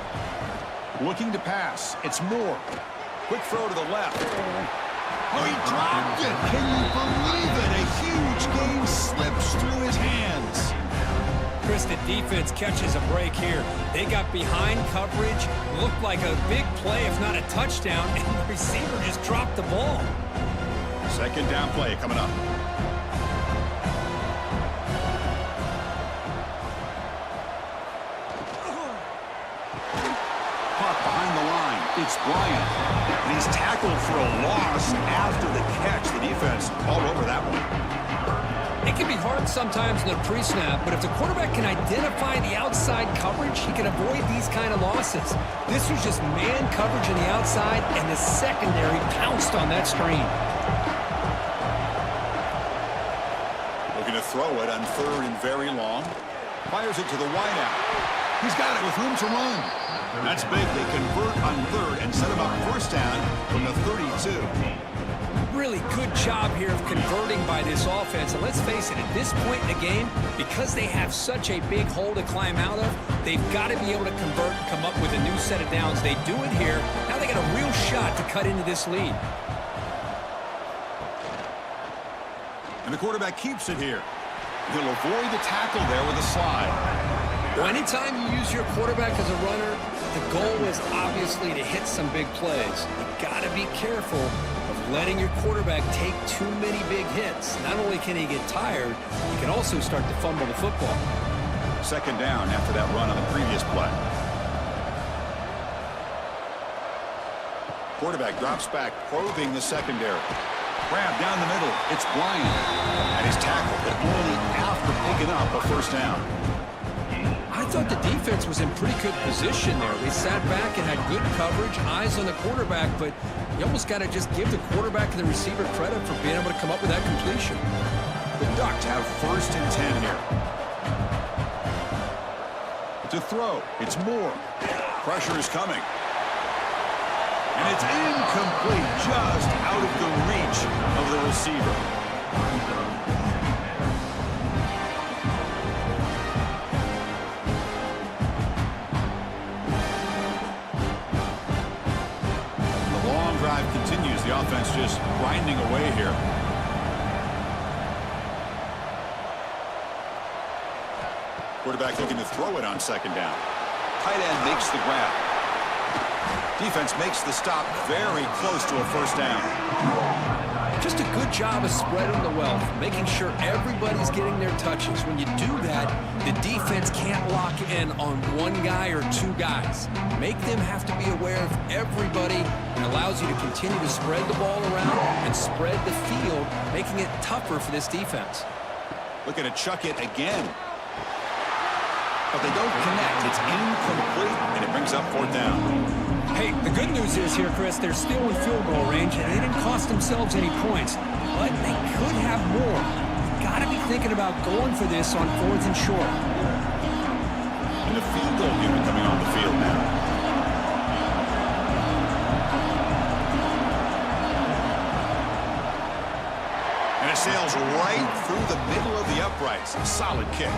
Looking to pass. It's Moore. Quick throw to the left. Oh, he dropped it. Can you believe it? A huge gain slips through his hands. Chris, the defense catches a break here. They got behind coverage, looked like a big play, if not a touchdown, and the receiver just dropped the ball. Second down play coming up. Caught behind the line. It's Bryant. And he's tackled for a loss after the catch. The defense all over that one. It can be hard sometimes in the pre-snap, but if the quarterback can identify the outside coverage, he can avoid these kind of losses. This was just man coverage on the outside, and the secondary pounced on that screen. Looking to throw it on third and very long. Fires it to the wideout. He's got it with room to run. That's big. They convert on third and set him up first down from the 32. Really good job here of converting by this offense. And let's face it, at this point in the game, because they have such a big hole to climb out of, they've got to be able to convert and come up with a new set of downs. They do it here. Now they got a real shot to cut into this lead. And the quarterback keeps it here. He'll avoid the tackle there with a slide. Well, anytime you use your quarterback as a runner, the goal is obviously to hit some big plays. You've got to be careful of letting your quarterback take too many big hits. Not only can he get tired, he can also start to fumble the football. Second down after that run on the previous play. Quarterback drops back, probing the secondary. Grab down the middle. It's Bryant. And he's tackled, but only after picking up a first down. I thought the defense was in pretty good position there. They sat back and had good coverage, eyes on the quarterback, but you almost got to just give the quarterback and the receiver credit for being able to come up with that completion. The Ducks have first and 10 here. To throw, it's Moore. Pressure is coming. And it's incomplete, just out of the reach of the receiver. Continues. The offense just grinding away here. Quarterback looking to throw it on second down. Tight end makes the grab. Defense makes the stop very close to a first down. Just a good job of spreading the wealth, making sure everybody's getting their touches. When you do that, the defense can't lock in on one guy or two guys. Make them have to be aware of everybody, and allows you to continue to spread the ball around and spread the field, making it tougher for this defense. Looking to chuck it again. But they don't connect. It's incomplete, and it brings up fourth down. Hey, the good news is here, Chris, they're still in field goal range, and they didn't cost themselves any points, but they could have more. You've got to be thinking about going for this on fourth and short. And the field goal unit coming on the field now. And it sails right through the middle of the uprights. Solid kick.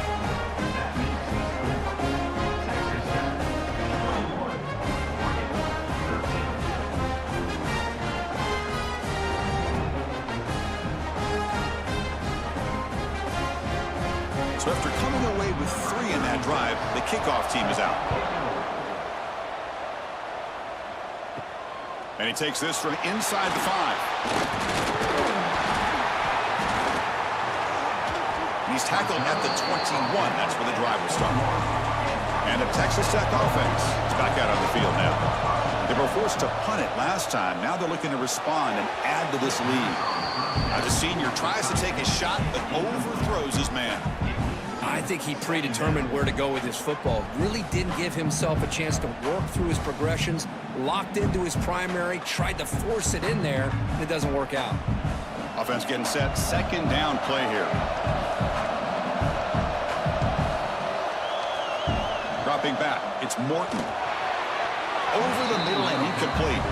So after coming away with 3 in that drive, the kickoff team is out. And he takes this from inside the 5. And he's tackled at the 21. That's where the drive will start. And the Texas Tech offense is back out on the field now. They were forced to punt it last time. Now they're looking to respond and add to this lead. Now the senior tries to take a shot, but overthrows his man. I think he predetermined where to go with his football. Really didn't give himself a chance to work through his progressions. Locked into his primary, tried to force it in there, and it doesn't work out. Offense getting set. Second down play here. Dropping back. It's Morton. Over the middle and incomplete.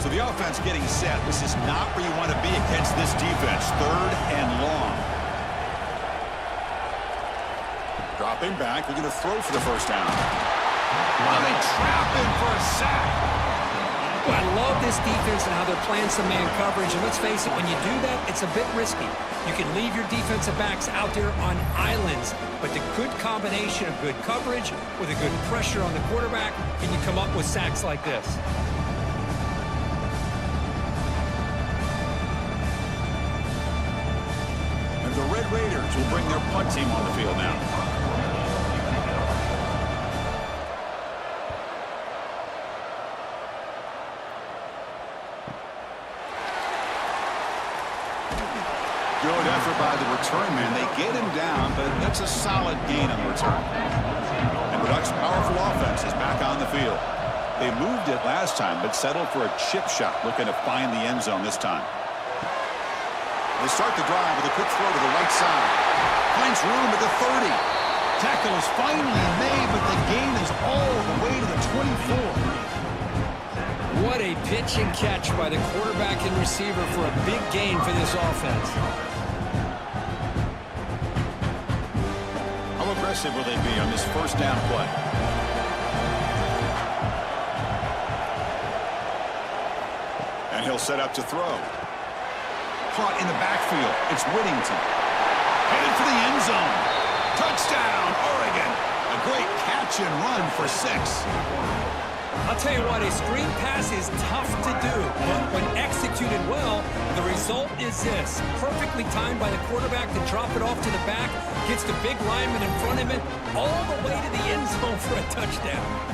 So the offense getting set. This is not where you want to be against this defense. Third and long. Dropping back. We're going to throw for the first down. Well, they trap him for a sack. Well, I love this defense and how they're playing some man coverage. And let's face it, when you do that, it's a bit risky. You can leave your defensive backs out there on islands, but the good combination of good coverage with a good pressure on the quarterback, and you come up with sacks like this. And the Red Raiders will bring their punt team on the field now. Good effort by the return man. They get him down, but that's a solid gain on the return. And the Ducks' powerful offense is back on the field. They moved it last time, but settled for a chip shot, looking to find the end zone this time. They start the drive with a quick throw to the right side. Finds room at the 30. Tackle is finally made, but the gain is all the way to the 24. What a pitch and catch by the quarterback and receiver for a big gain for this offense. How aggressive will they be on this first down play? And he'll set up to throw. Caught in the backfield. It's Whittington. Headed for the end zone. Touchdown, Oregon. A great catch and run for 6. I'll tell you what, a screen pass is tough to do, but when executed well, the result is this. Perfectly timed by the quarterback to drop it off to the back, gets the big lineman in front of him, all the way to the end zone for a touchdown.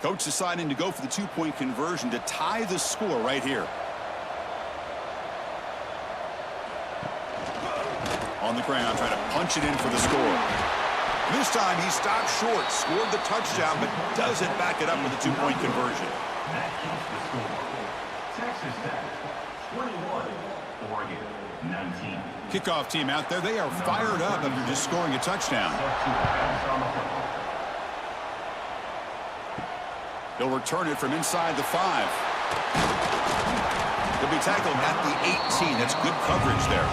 Coach deciding to go for the two-point conversion to tie the score right here. On the ground, trying to punch it in for the score. This time he stopped short, scored the touchdown, but doesn't back it up with a two-point conversion. That keeps the score. Texas Tech, 21, Oregon, 19. Kickoff team out there, they are fired up after just scoring a touchdown. They'll return it from inside the 5. They'll be tackled at the 18. That's good coverage there.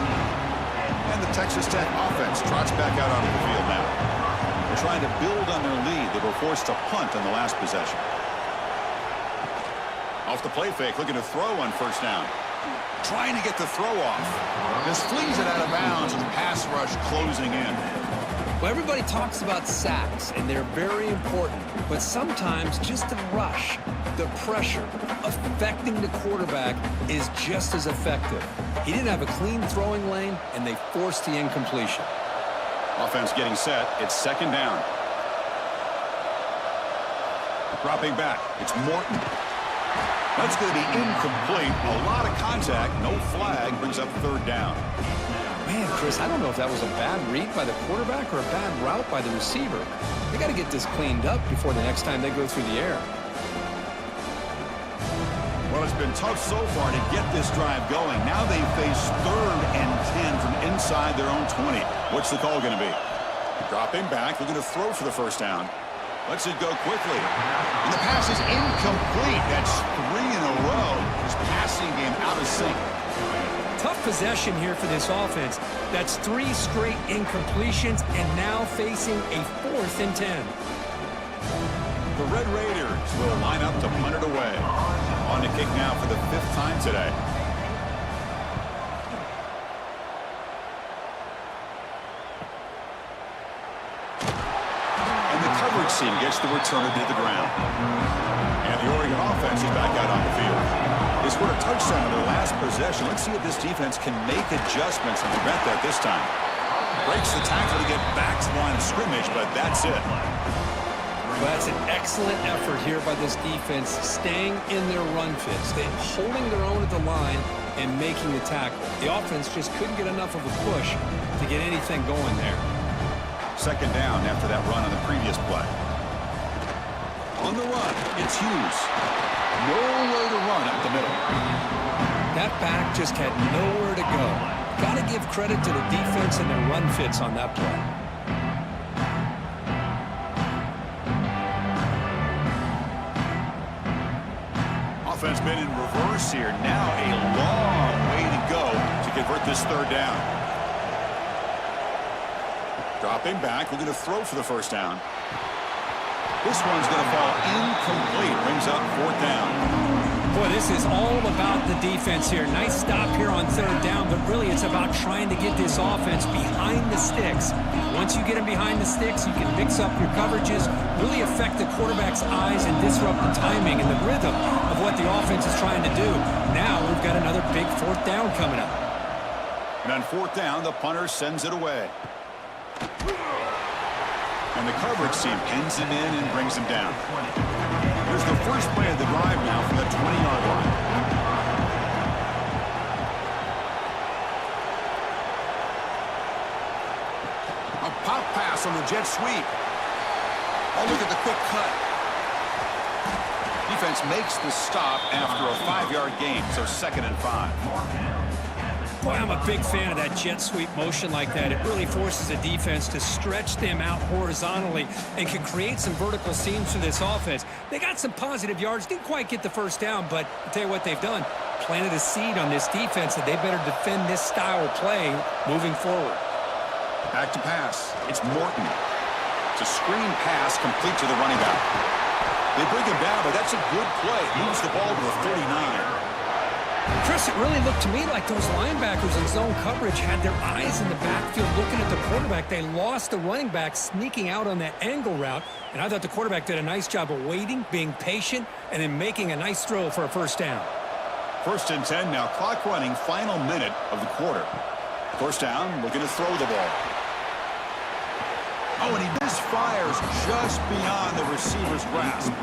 And the Texas Tech offense trots back out onto the field now. They're trying to build on their lead. They were forced to punt on the last possession. Off the play fake, looking to throw on first down. Trying to get the throw off. Just flings it out of bounds with the pass rush closing in. Well, everybody talks about sacks, and they're very important. But sometimes just the rush, the pressure, affecting the quarterback is just as effective. He didn't have a clean throwing lane, and they forced the incompletion. Offense getting set. It's second down. Dropping back. It's Morton. That's going to be incomplete. A lot of contact. No flag. Brings up third down. Man, Chris, I don't know if that was a bad read by the quarterback or a bad route by the receiver. They got to get this cleaned up before the next time they go through the air. Well, it's been tough so far to get this drive going. Now they face 3rd and 10 from inside their own 20. What's the call going to be? Dropping back. They're going to throw for the first down. Lets it go quickly. And the pass is incomplete. That's 3 in a row. His passing game out of sync. Tough possession here for this offense. That's 3 straight incompletions and now facing a 4th and 10. The Red Raiders will line up to punt it away. On to kick now for the 5th time today. And the coverage team gets the returner to the ground. And the Oregon offense is back out on the field. They scored a touchdown in their last possession. Let's see if this defense can make adjustments and prevent that this time. Breaks the tackle to get back to the line of scrimmage, but that's it. Well, that's an excellent effort here by this defense, staying in their run fits. They're holding their own at the line and making the tackle. The offense just couldn't get enough of a push to get anything going there. 2nd down after that run on the previous play. On the run, it's Hughes. Nowhere to run up the middle. That back just had nowhere to go. Got to give credit to the defense and their run fits on that play. Offense been in reverse here. Now a long way to go to convert this 3rd down. Dropping back, we're going to throw for the 1st down. This one's going to fall incomplete. Brings up 4th down. Boy, this is all about the defense here. Nice stop here on 3rd down, but really it's about trying to get this offense behind the sticks. Once you get them behind the sticks, you can mix up your coverages, really affect the quarterback's eyes and disrupt the timing and the rhythm of what the offense is trying to do. Now we've got another big 4th down coming up. And on 4th down, the punter sends it away. And the coverage team pins him in and brings him down. Here's the first play of the drive now from the 20-yard line. A pop pass on the jet sweep. Oh, look at the quick cut. Defense makes the stop after a 5-yard gain, so 2nd and 5. Boy, I'm a big fan of that jet sweep motion like that. It really forces a defense to stretch them out horizontally and can create some vertical seams for this offense. They got some positive yards, didn't quite get the 1st down, but I'll tell you what they've done. Planted a seed on this defense that they better defend this style of play moving forward. Back to pass. It's Morton. It's a screen pass complete to the running back. They bring him down, but that's a good play. Moves the ball to the 39. Chris, it really looked to me like those linebackers in zone coverage had their eyes in the backfield looking at the quarterback. They lost the running back sneaking out on that angle route, and I thought the quarterback did a nice job of waiting, being patient, and then making a nice throw for a 1st down. 1st and 10 now, clock running, final minute of the quarter. 1st down, looking to throw the ball. Oh, and he misfires just beyond the receiver's grasp.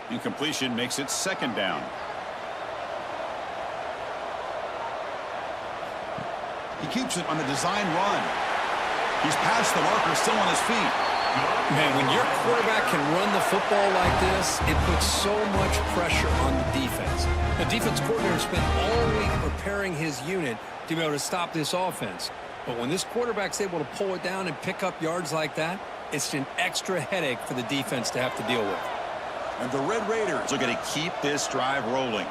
Incompletion makes it 2nd down. He keeps it on the design run. He's past the marker, still on his feet. Man, when your quarterback can run the football like this, it puts so much pressure on the defense. The defense coordinator spent all week preparing his unit to be able to stop this offense. But when this quarterback's able to pull it down and pick up yards like that, it's an extra headache for the defense to have to deal with. And the Red Raiders are going to keep this drive rolling.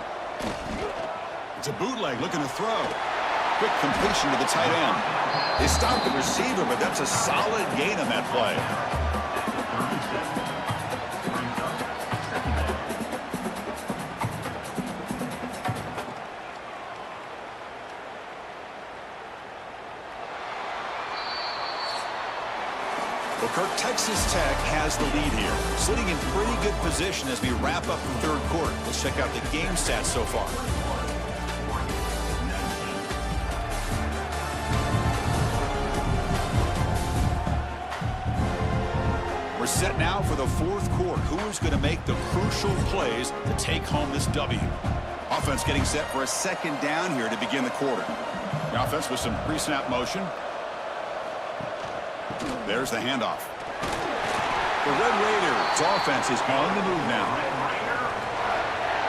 It's a bootleg looking to throw. Quick completion to the tight end. They stopped the receiver, but that's a solid gain on that play. Well, Kirk, Texas Tech has the lead here, sitting in pretty good position as we wrap up the 3rd quarter. Let's check out the game stats so far. We're set now for the 4th quarter. Who is going to make the crucial plays to take home this W? Offense getting set for a 2nd down here to begin the quarter. The offense with some pre-snap motion. There's the handoff. The Red Raiders offense is on the move now.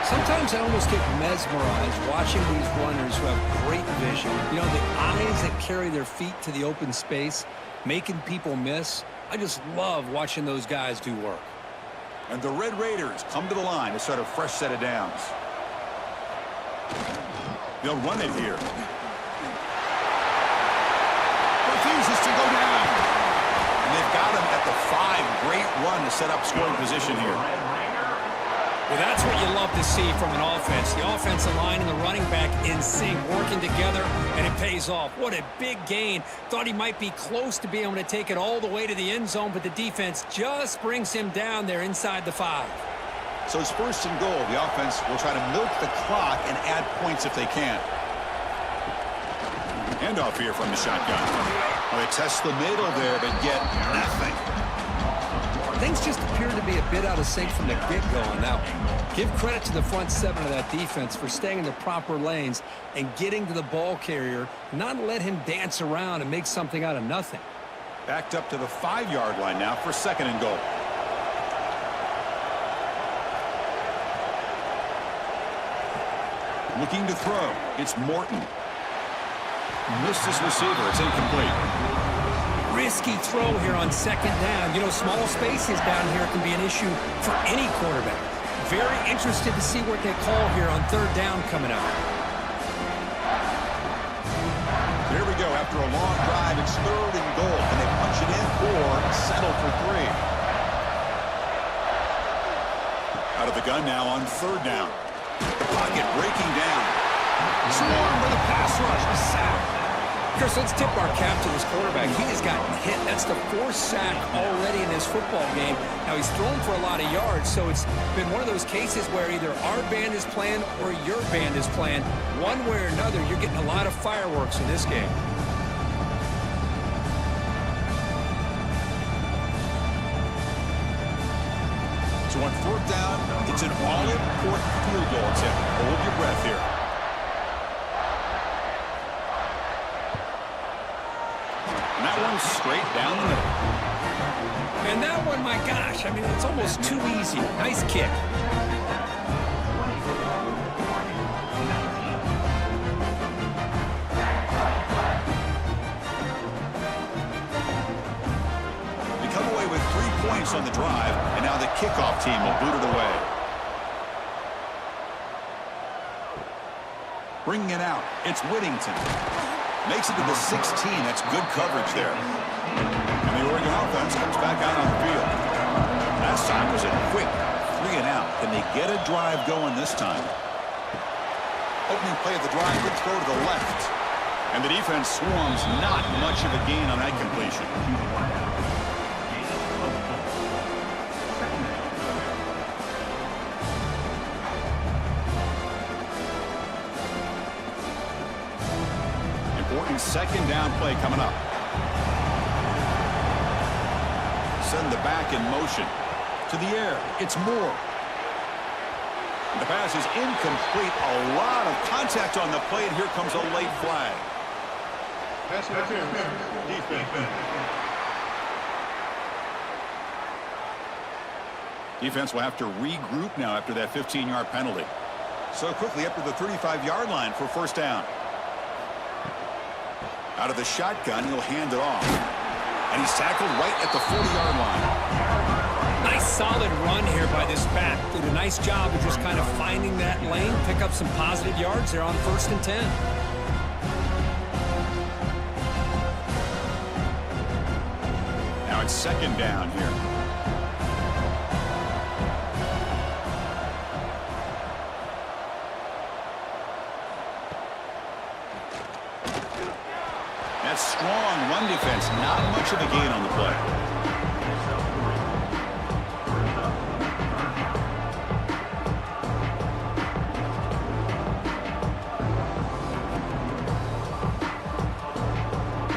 Sometimes I almost get mesmerized watching these runners who have great vision. You know, the eyes that carry their feet to the open space. making people miss. I just love watching those guys do work. And the Red Raiders come to the line to start a fresh set of downs. They'll run it here. Refuses to go down. And they've got him at the 5. Great run to set up scoring position here. Well, that's what you love to see from an offense. The offensive line and the running back in sync, working together, and it pays off. What a big gain. Thought he might be close to being able to take it all the way to the end zone, but the defense just brings him down there inside the 5. So it's 1st and goal. The offense will try to milk the clock and add points if they can. Handoff here from the shotgun. Well, they test the middle there, but get nothing. Things just appear to be a bit out of sync from the get-go on that one. Give credit to the front 7 of that defense for staying in the proper lanes and getting to the ball carrier, not let him dance around and make something out of nothing. Backed up to the 5-yard line now for 2nd and goal. Looking to throw. It's Morton. Missed his receiver. It's incomplete. Risky throw here on 2nd down. You know, small spaces down here can be an issue for any quarterback. Very interested to see what they call here on 3rd down coming up. Here we go. After a long drive, it's 3rd and goal. Can they punch it in or settle for 3? Out of the gun now on 3rd down. Pocket breaking down. Swarmed by the pass rush. A sack. Chris, let's tip our cap to this quarterback. He has gotten hit. That's the 4th sack already in this football game. Now, he's thrown for a lot of yards, so it's been one of those cases where either our band is playing or your band is playing. One way or another, you're getting a lot of fireworks in this game. So on 4th down, it's an all-important field goal attempt. Hold your breath here. And that one's straight down the middle. And that one, my gosh, I mean, it's almost too easy. Nice kick. We come away with 3 points on the drive, and now the kickoff team will boot it away. Bringing it out, it's Whittington. Makes it to the 16. That's good coverage there. And the Oregon offense comes back out on the field. Last time was a quick 3 and out. Can they get a drive going this time? Opening play of the drive, good throw to the left. And the defense swarms, not much of a gain on that completion. Important 2nd down play coming up. Send the back in motion. To the air. It's Moore. And the pass is incomplete. A lot of contact on the play, and here comes a late flag. Pass interference. Defense. Defense will have to regroup now after that 15-yard penalty. So quickly up to the 35-yard line for 1st down. Out of the shotgun, he'll hand it off. And he's tackled right at the 40-yard line. Nice solid run here by this back. Did a nice job of just kind of finding that lane, pick up some positive yards there on 1st and 10. Now it's 2nd down here. That strong run defense, not much of a gain on the play.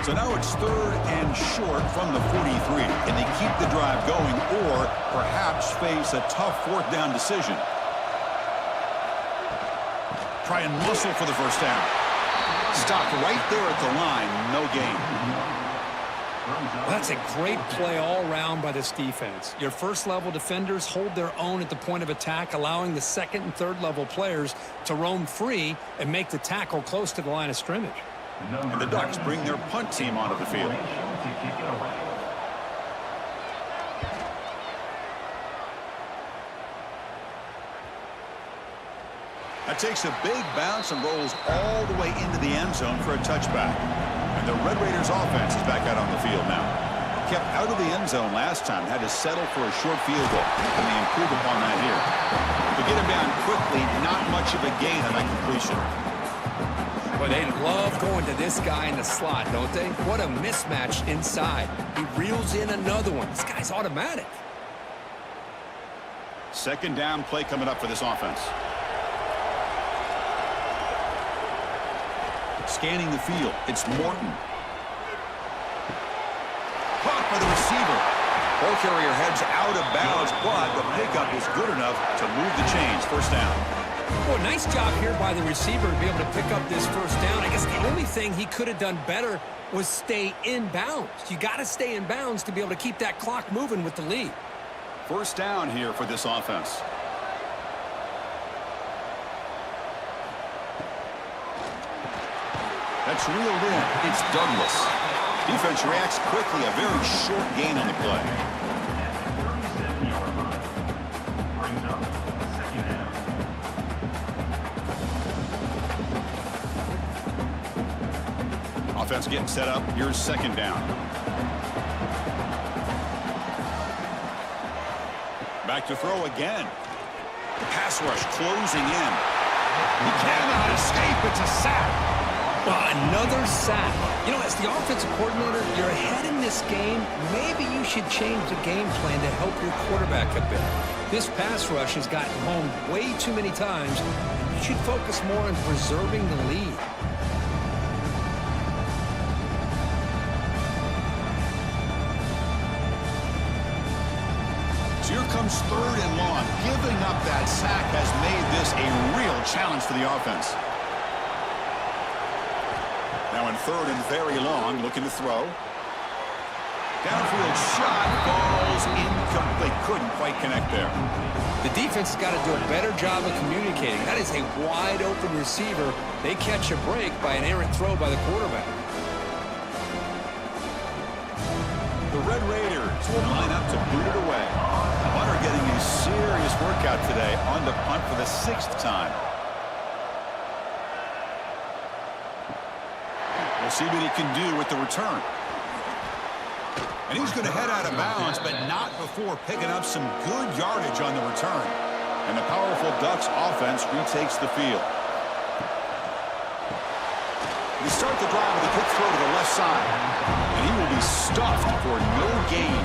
So now it's 3rd and short from the 43. Can they keep the drive going or perhaps face a tough 4th down decision? Try and muscle for the 1st down. Stopped right there at the line. No gain. Well, that's a great play all around by this defense. Your 1st-level defenders hold their own at the point of attack, allowing the 2nd and 3rd level players to roam free and make the tackle close to the line of scrimmage. And the Ducks bring their punt team onto the field. To kick it away. That takes a big bounce and rolls all the way into the end zone for a touchback. And the Red Raiders offense is back out on the field now. Kept out of the end zone last time, had to settle for a short field goal. And they improve upon that here. To get him down quickly, not much of a gain on that completion. Well, they love going to this guy in the slot, don't they? What a mismatch inside. He reels in another one. This guy's automatic. Second down play coming up for this offense. Scanning the field, it's Morton. Caught by the receiver. Ball carrier heads out of bounds, but the pickup is good enough to move the chains. First down. Well, nice job here by the receiver to be able to pick up this first down. I guess the only thing he could have done better was stay in bounds. You got to stay in bounds to be able to keep that clock moving with the lead. First down here for this offense. That's reeled in. It's Douglas. Defense reacts quickly. A very short gain on the play. Brings up second down. Offense getting set up. Here's second down. Back to throw again. The pass rush closing in. He cannot escape. It's a sack. Well, another sack. You know, as the offensive coordinator, you're ahead in this game. Maybe you should change the game plan to help your quarterback a bit. This pass rush has gotten home way too many times. You should focus more on preserving the lead. So here comes third and long. Giving up that sack has made this a real challenge for the offense. Now in third and very long, looking to throw. Downfield shot falls incomplete. Couldn't quite connect there. The defense has got to do a better job of communicating. That is a wide open receiver. They catch a break by an errant throw by the quarterback. The Red Raiders will line up to boot it away. Hunter getting a serious workout today on the punt for the 6th time. We'll see what he can do with the return. And he's going to head out of bounds, but not before picking up some good yardage on the return. And the powerful Ducks offense retakes the field. They start the drive with a quick throw to the left side. And he will be stuffed for no gain.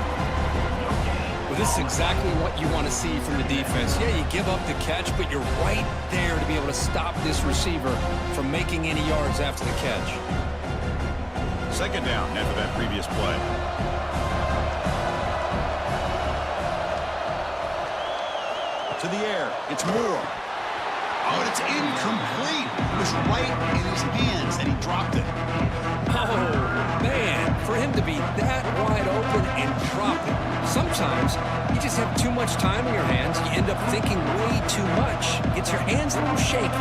Well, this is exactly what you want to see from the defense. Yeah, you give up the catch, but you're right there to be able to stop this receiver from making any yards after the catch. Second down after that previous play. To the air. It's Moore. Oh, and it's incomplete. It was right in his hands, and he dropped it. Oh, man. For him to be that wide open and drop it. Sometimes you just have too much time in your hands. You end up thinking way too much. Gets your hands a little shaky.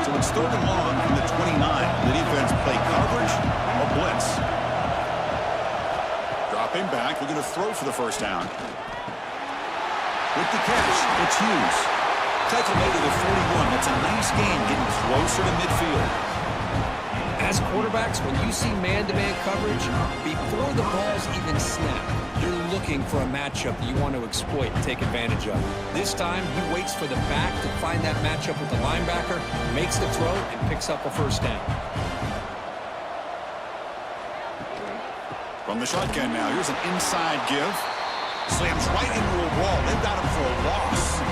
So it's third and long from the 29. The defense play coverage or blitz. Dropping back, looking to throw for the first down. With the catch, it's Hughes. Tackle made to the 41. That's a nice gain, getting closer to midfield. As quarterbacks, when you see man-to-man coverage, before the balls even snap, you're looking for a matchup that you want to exploit and take advantage of. This time, he waits for the back to find that matchup with the linebacker, makes the throw, and picks up a first down. From the shotgun now, here's an inside give. Slams right into a wall. They've got him for a loss.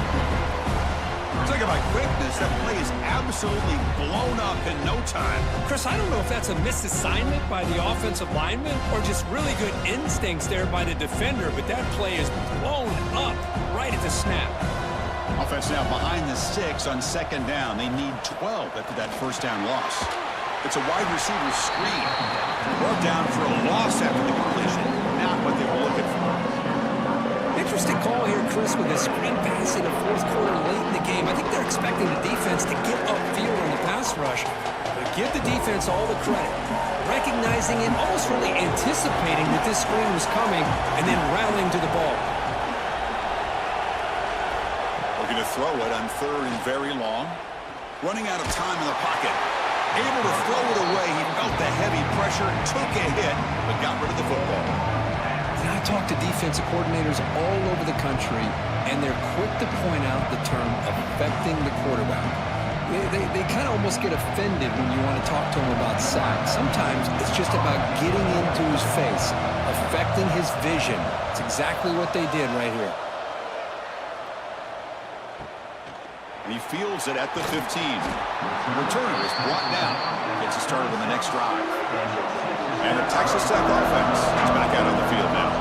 Talk about quickness. That play is absolutely blown up in no time. Chris, I don't know if that's a misassignment by the offensive lineman or just really good instincts there by the defender, but that play is blown up right at the snap. Offense now behind the 6 on second down. They need 12 after that first down loss. It's a wide receiver screen. Brought down for a loss after the completion. Not what they were looking for. Interesting call here, Chris, with a screen pass in the fourth quarter late in the game. I think they're expecting the defense to get upfield on the pass rush. But Give the defense all the credit, recognizing it, almost really anticipating that this screen was coming, and then rallying to the ball. Looking to throw it on 3rd and very long. Running out of time in the pocket. Able to throw it away. He felt the heavy pressure, took a hit, but got rid of the football. And I talk to defensive coordinators all over the country, and they're quick to point out the term affecting the quarterback. They kind of almost get offended when you want to talk to them about sacks. Sometimes it's just about getting into his face, affecting his vision. It's exactly what they did right here. And he fields it at the 15. The returner is brought down. Gets it started on the next drive. And the Texas Tech offense is back out on the field now.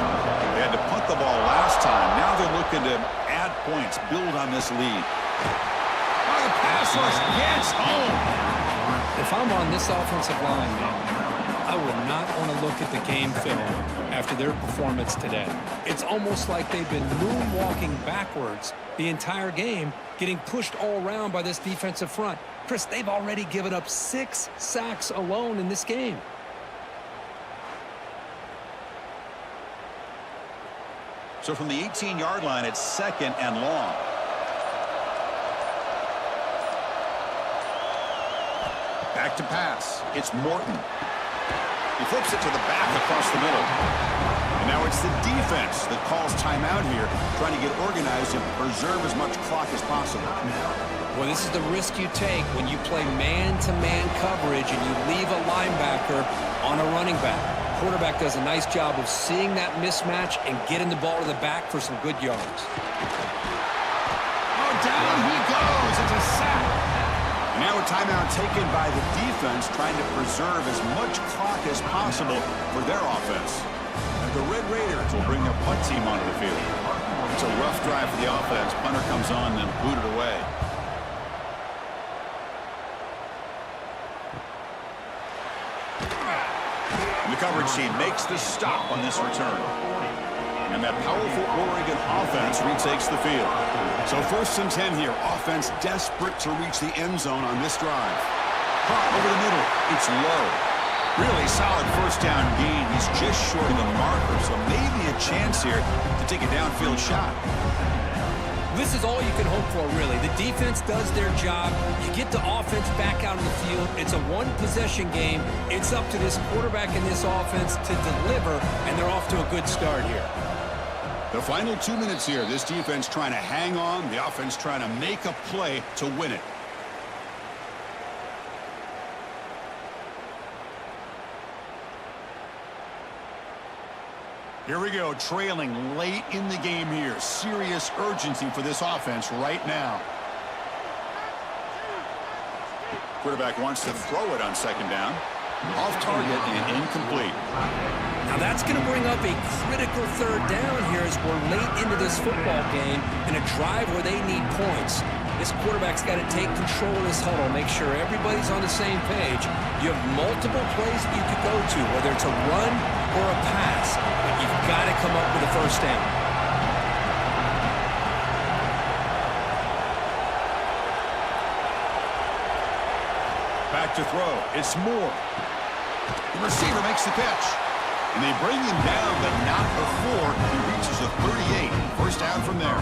They had to punt the ball last time. Now they're looking to add points, build on this lead. Oh, the pass rush gets home. If I'm on this offensive line, I would not want to look at the game film after their performance today. It's almost like they've been moonwalking backwards the entire game, getting pushed all around by this defensive front. Chris, they've already given up 6 sacks alone in this game. So from the 18-yard line, it's 2nd and long. Back to pass. It's Morton. He flips it to the back across the middle. And now it's the defense that calls timeout here, trying to get organized and preserve as much clock as possible. Well, this is the risk you take when you play man-to-man coverage and you leave a linebacker on a running back. Quarterback does a nice job of seeing that mismatch and getting the ball to the back for some good yards. Oh, down he goes. It's a sack. And now a timeout taken by the defense, trying to preserve as much clock as possible for their offense. And the Red Raiders will bring their punt team onto the field. It's a rough drive for the offense. Punter comes on and booted away. And the coverage team makes the stop on this return. And that powerful Oregon offense retakes the field. So 1st and 10 here. Offense desperate to reach the end zone on this drive. Caught over the middle. It's low. Really solid 1st down gain. He's just short of the marker, so maybe a chance here to take a downfield shot. This is all you can hope for, really. The defense does their job. You get the offense back out on the field. It's a one-possession game. It's up to this quarterback and this offense to deliver, and they're off to a good start here. The final 2 minutes here. This defense trying to hang on. The offense trying to make a play to win it. Here we go, trailing late in the game here. Serious urgency for this offense right now. Quarterback wants to throw it on 2nd down. Off target and incomplete. Now that's going to bring up a critical 3rd down here as we're late into this football game in a drive where they need points. This quarterback's got to take control of this huddle, make sure everybody's on the same page. You have multiple plays that you could go to, whether it's a run or a pass, but you've got to come up with a 1st down. Back to throw. It's Moore. The receiver makes the catch. And they bring him down, but not before he reaches the 38. 1st down from there.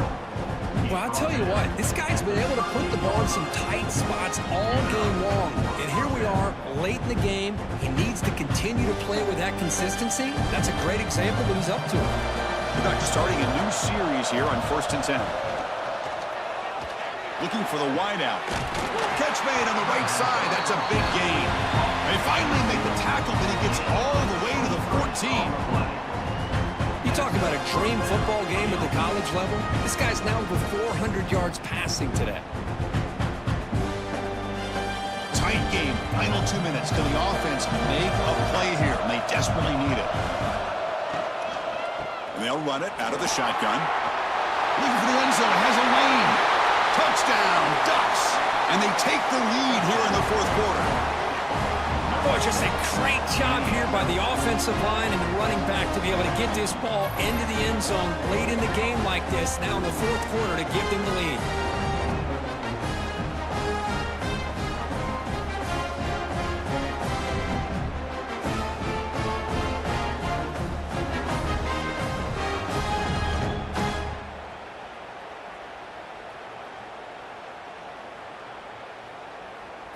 Well, I'll tell you what, this guy's been able to put the ball in some tight spots all game long. And here we are, late in the game. He needs to continue to play with that consistency. That's a great example of what he's up to. We're back to starting a new series here on 1st and 10. Looking for the wideout. Catch made on the right side. That's a big gain. They finally make the tackle, but he gets all the way to the 14. You talk about a dream football game at the college level. This guy's now over 400 yards passing today. Tight game. Final 2 minutes. Can the offense make a play here? And they desperately need it. And they'll run it out of the shotgun. Looking for the end zone. Has a lane. Touchdown, Ducks. And they take the lead here in the 4th quarter. Boy, just a great job here by the offensive line and the running back to be able to get this ball into the end zone late in the game like this, now in the 4th quarter, to give them the lead.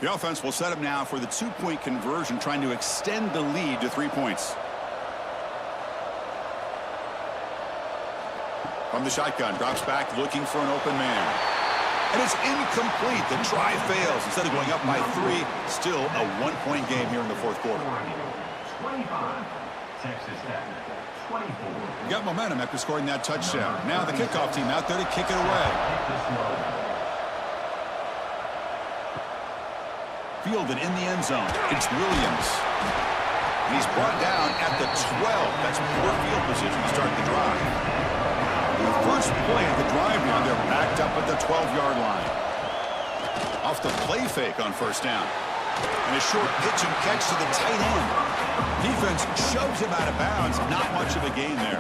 The offense will set up now for the 2-point conversion, trying to extend the lead to 3 points. From the shotgun, drops back, looking for an open man. And it's incomplete. The try fails. Instead of going up by 3, still a 1-point game here in the fourth quarter. 25. Texas Tech. 24. Got momentum after scoring that touchdown. Now the kickoff team out there to kick it away. Fielded in the end zone. It's Williams. And he's brought down at the 12. That's poor field position to start the drive. The first play of the drive now, they're backed up at the 12-yard line. Off the play fake on first down. And a short pitch and catch to the tight end. Defense shoves him out of bounds. Not much of a gain there.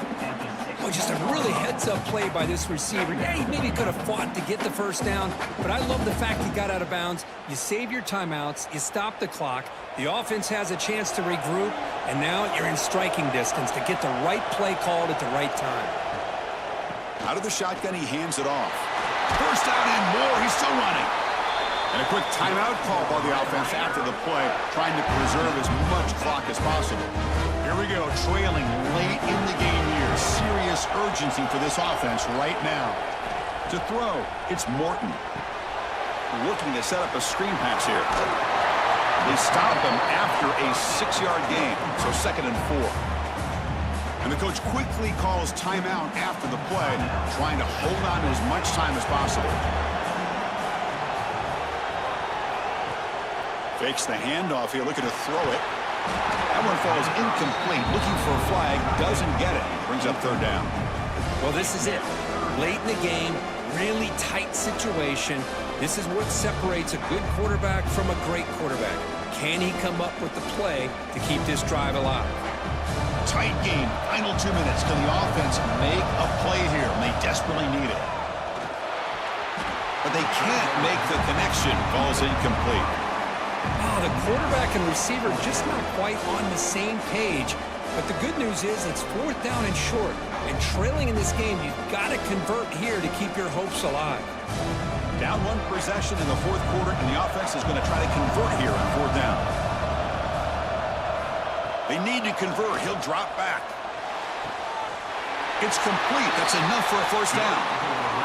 Oh, just a really heads-up play by this receiver. Yeah, he maybe could have fought to get the first down, but I love the fact he got out of bounds. You save your timeouts, you stop the clock, the offense has a chance to regroup, and now you're in striking distance to get the right play called at the right time. Out of the shotgun, he hands it off. First down and more. He's still running. And a quick timeout call by the offense after the play, trying to preserve as much clock as possible. Here we go, trailing late in the game here. Serious urgency for this offense right now. To throw, it's Morton. Looking to set up a screen pass here. They stop him after a 6-yard gain, so 2nd and 4. And the coach quickly calls timeout after the play, trying to hold on as much time as possible. Fakes the handoff here, looking to throw it. That one falls incomplete, looking for a flag, doesn't get it. Brings up 3rd down. Well, this is it. Late in the game, really tight situation. This is what separates a good quarterback from a great quarterback. Can he come up with the play to keep this drive alive? Tight game, final 2 minutes. Can the offense make a play here? And they desperately need it. But they can't make the connection. Falls incomplete. Oh, the quarterback and receiver just not quite on the same page. But the good news is it's 4th down and short. And trailing in this game, you've got to convert here to keep your hopes alive. Down 1 possession in the 4th quarter, and the offense is going to try to convert here on 4th down. They need to convert. He'll drop back. It's complete. That's enough for a 1st down.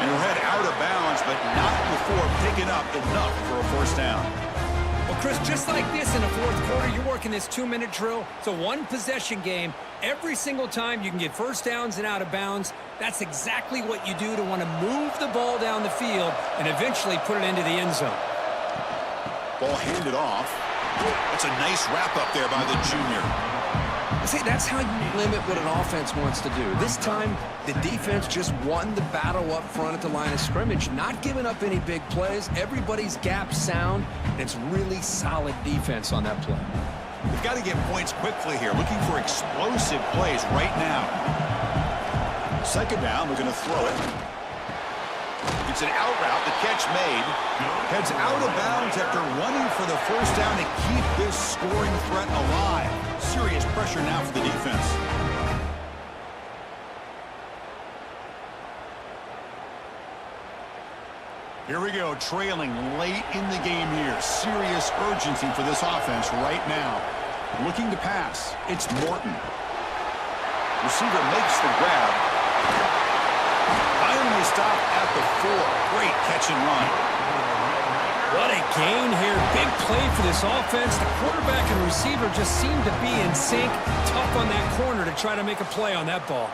And he'll head out of bounds, but not before picking up enough for a 1st down. Well, Chris, just like this in the 4th quarter, you're working this 2-minute drill. It's a 1-possession game. Every single time you can get 1st downs and out of bounds. That's exactly what you do to want to move the ball down the field and eventually put it into the end zone. Ball handed off. That's a nice wrap up there by the junior. See, that's how you limit what an offense wants to do. This time, the defense just won the battle up front at the line of scrimmage, not giving up any big plays. Everybody's gap sound, and it's really solid defense on that play. They've got to get points quickly here, looking for explosive plays right now. 2nd down, we're going to throw it. It's an out route, the catch made. Heads out of bounds after running for the 1st down to keep this scoring threat alive. Serious pressure now for the defense. Here we go, trailing late in the game here. Serious urgency for this offense right now. Looking to pass, it's Morton. Receiver makes the grab. Finally stopped at the 4. Great catch and run. What a gain here. Big play for this offense. The quarterback and receiver just seem to be in sync. Tough on that corner to try to make a play on that ball.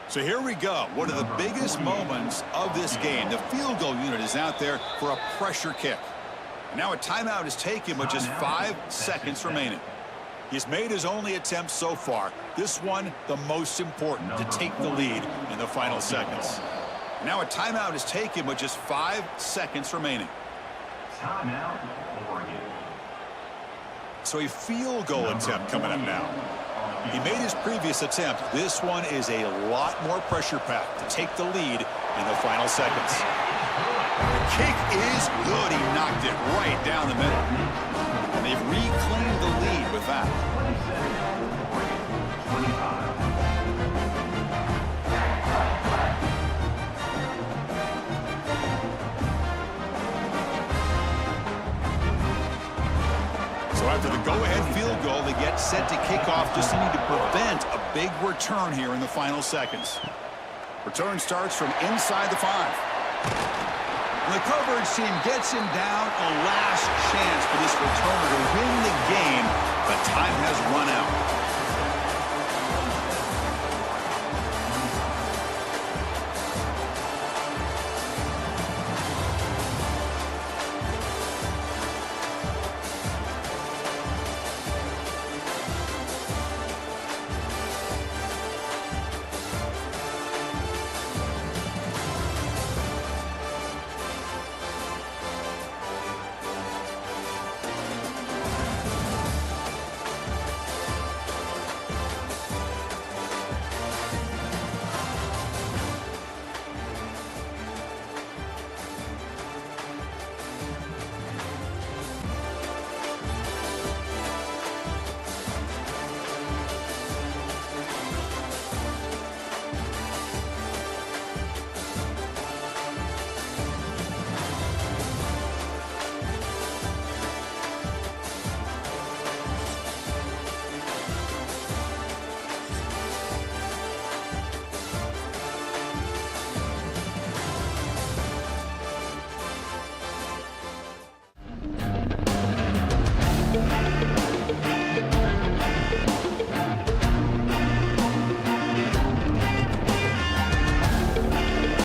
So here we go. One of the biggest moments of this game. The field goal unit is out there for a pressure kick. Now a timeout is taken with just 5 seconds remaining. He's made his only attempt so far. This one, the most important, to take the lead in the final seconds. Now a timeout is taken with just 5 seconds remaining. Timeout, Oregon. So a field goal attempt coming up now. He made his previous attempt. This one is a lot more pressure-packed to take the lead in the final seconds. kick is good. He knocked it right down the middle. And they've reclaimed the lead with that. 25. So after the go-ahead field goal, they get set to kick off, just needing to prevent a big return here in the final seconds. Return starts from inside the 5. And the coverage team gets him down a lap